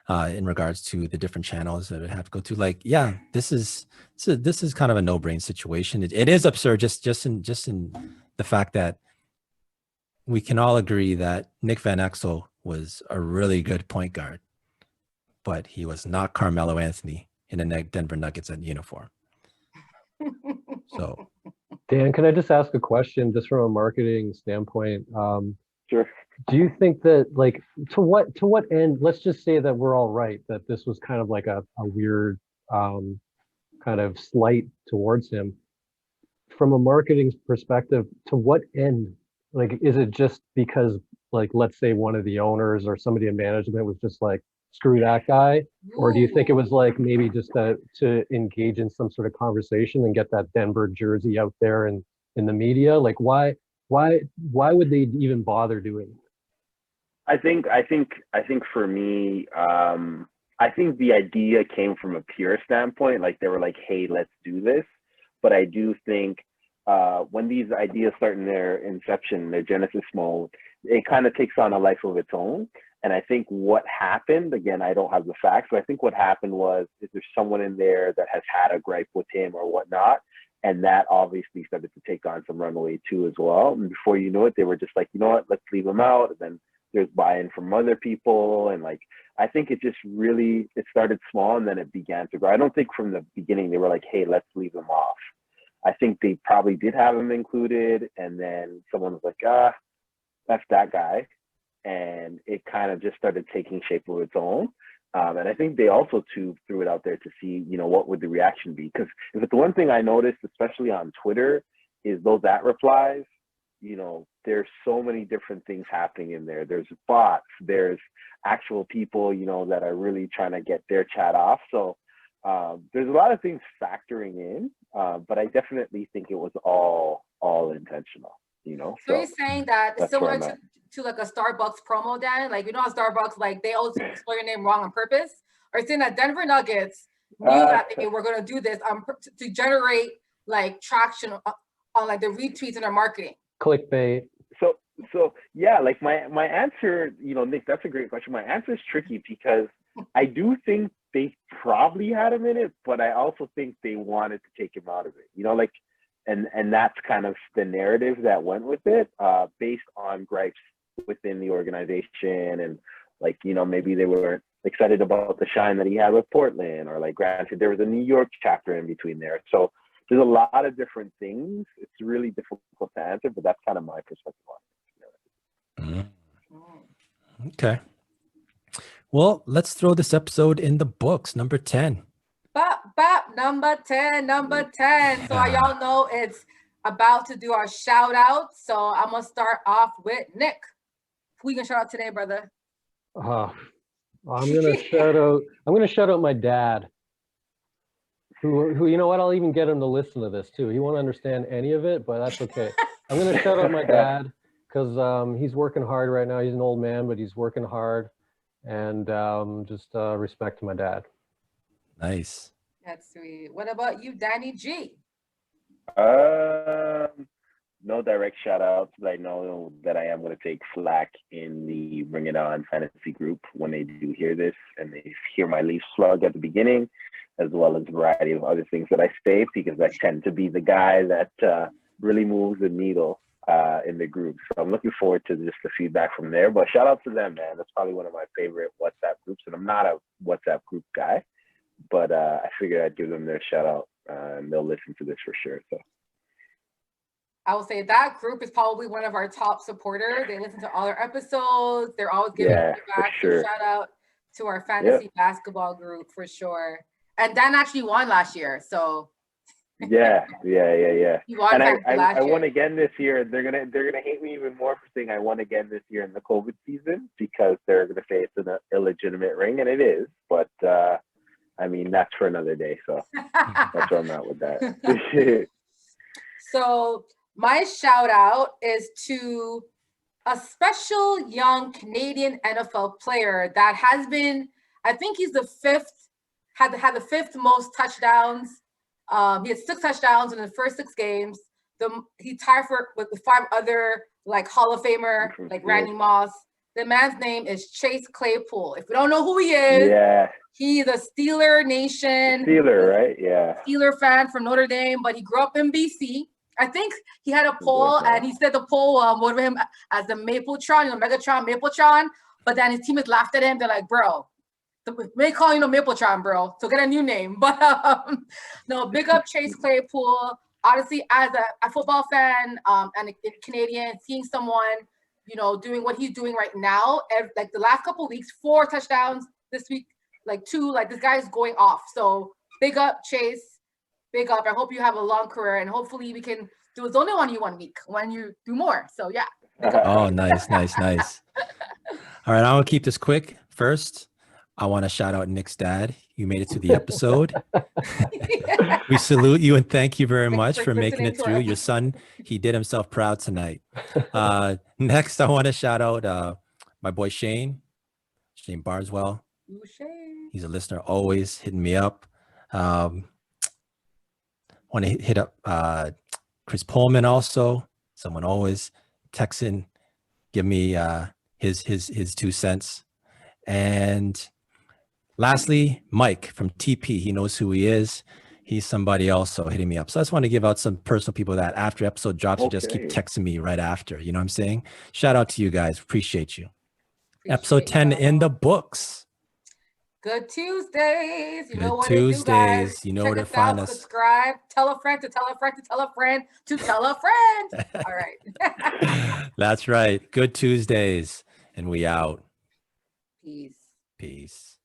in regards to the different channels that it have to go to. Like, yeah, this is kind of a no-brain situation. It is absurd just in the fact that we can all agree that Nick Van Exel was a really good point guard, but he was not Carmelo Anthony in a Denver Nuggets uniform. So, Dan, can I just ask a question, just from a marketing standpoint? Sure. Do you think that, like, to what end? Let's just say that we're all right, that this was kind of like a weird kind of slight towards him. From a marketing perspective, to what end? Like, is it just because, like, let's say one of the owners or somebody in management was just like, screw that guy? Or do you think it was like maybe just to engage in some sort of conversation and get that Denver jersey out there and in the media? Like, why would they even bother doing it? I think for me, I think the idea came from a pure standpoint. Like they were like, hey, let's do this. But I do think when these ideas start in their inception, their genesis mode, it kind of takes on a life of its own. And I think what happened, again, I don't have the facts, but I think what happened was, is there someone in there that has had a gripe with him or whatnot? And that obviously started to take on some runway too as well. And before you know it, they were just like, you know what, let's leave him out. And then there's buy-in from other people. And like, I think it just really, it started small and then it began to grow. I don't think from the beginning they were like, hey, let's leave him off. I think they probably did have him included. And then someone was like, that's that guy. And it kind of just started taking shape of its own. And I think they also too threw it out there to see, you know, what would the reaction be? Because if it's the one thing I noticed, especially on Twitter, is those replies, you know, there's so many different things happening in there. There's bots, there's actual people, you know, that are really trying to get their chat off. So there's a lot of things factoring in, but I definitely think it was all intentional, you know. So you're saying that similar to like a Starbucks promo, Dan? Like, you know how Starbucks, like they always spell your name wrong on purpose? Or saying that Denver Nuggets knew that they were going to do this to generate like traction on like the retweets in their marketing? Clickbait. So yeah, like my answer, you know, Nick, that's a great question. My answer is tricky because I do think they probably had him in it, but I also think they wanted to take him out of it, you know, like, and that's kind of the narrative that went with it, based on gripes within the organization. And like, you know, maybe they weren't excited about the shine that he had with Portland, or like, granted, there was a New York chapter in between there. So there's a lot of different things. It's really difficult to answer, but that's kind of my perspective on it. Okay. Well, let's throw this episode in the books. Number 10. Number 10. So y'all know it's about to do our shout out. So I'm gonna start off with Nick. Who you gonna shout out today, brother? I'm gonna shout out my dad. Who you know what? I'll even get him to listen to this too. He won't understand any of it, but that's okay. I'm gonna shout out my dad because he's working hard right now. He's an old man, but he's working hard, and just respect to my dad. Nice. That's sweet. What about you, Danny G? No direct shout outs, but I know that I am going to take flack in the Bring It On fantasy group when they do hear this and they hear my Leafs slug at the beginning, as well as a variety of other things that I say, because I tend to be the guy that really moves the needle in the group. So I'm looking forward to just the feedback from there. But shout out to them, man. That's probably one of my favorite WhatsApp groups, and I'm not a WhatsApp group guy, but I figured I'd give them their shout out, and they'll listen to this for sure. So I will say that group is probably one of our top supporters. They listen to all our episodes. They're always giving feedback. Sure. So shout out to our fantasy basketball group for sure. And Dan actually won last year, so yeah. He won and I year. won again this year. They're gonna hate me even more for saying I won again this year in the COVID season, because they're gonna say it's an illegitimate ring, and it is. But I mean, that's for another day. So that's where I'm at with that. So my shout out is to a special young Canadian NFL player that has been, I think he's the fifth, had the fifth most touchdowns. He had 6 touchdowns in the first 6 games. He tied with 5 other like Hall of Famer, like Randy Moss. The man's name is Chase Claypool. If you don't know who he is, he's a Steeler Nation. Steeler, right? Yeah. Steeler fan from Notre Dame, but he grew up in BC. I think he had a poll, and he said the poll voted him as the Mapletron, you know, Megatron, Mapletron. But then his teammates laughed at him. They're like, bro, they call you Mapletron, bro. So get a new name. But no, big up Chase Claypool. Honestly, as a football fan and a Canadian, seeing someone, you know, doing what he's doing right now, like the last couple of weeks, 4 touchdowns this week, like 2, like this guy is going off. So big up Chase. big up. I hope you have a long career, and hopefully we can do it's only on you 1 week when you do more. So yeah. Oh, nice. All right, I'm gonna keep this quick. First, I want to shout out Nick's dad. You made it to the episode. We salute you and thank you very Thanks much for for making listening it to through. our- Your son, he did himself proud tonight. Next, I want to shout out my boy Shane Barswell. Ooh, Shay. He's a listener, always hitting me up. Want to hit up Chris Pullman also. Someone always texting, give me his 2 cents. And lastly, Mike from TP. He knows who he is. He's somebody also hitting me up. So I just want to give out some personal people that after episode drops, you just keep Okay. texting me right after. You know what I'm saying? Shout out to you guys. Appreciate you. Episode Appreciate 10 in y'all. the books. Good Tuesdays. You know Good what to do, guys. Tuesdays. You know Check where to us out, find us. subscribe, tell a friend to tell a friend to tell a friend to tell a friend. All right. That's right. Good Tuesdays. And we out. Peace. Peace.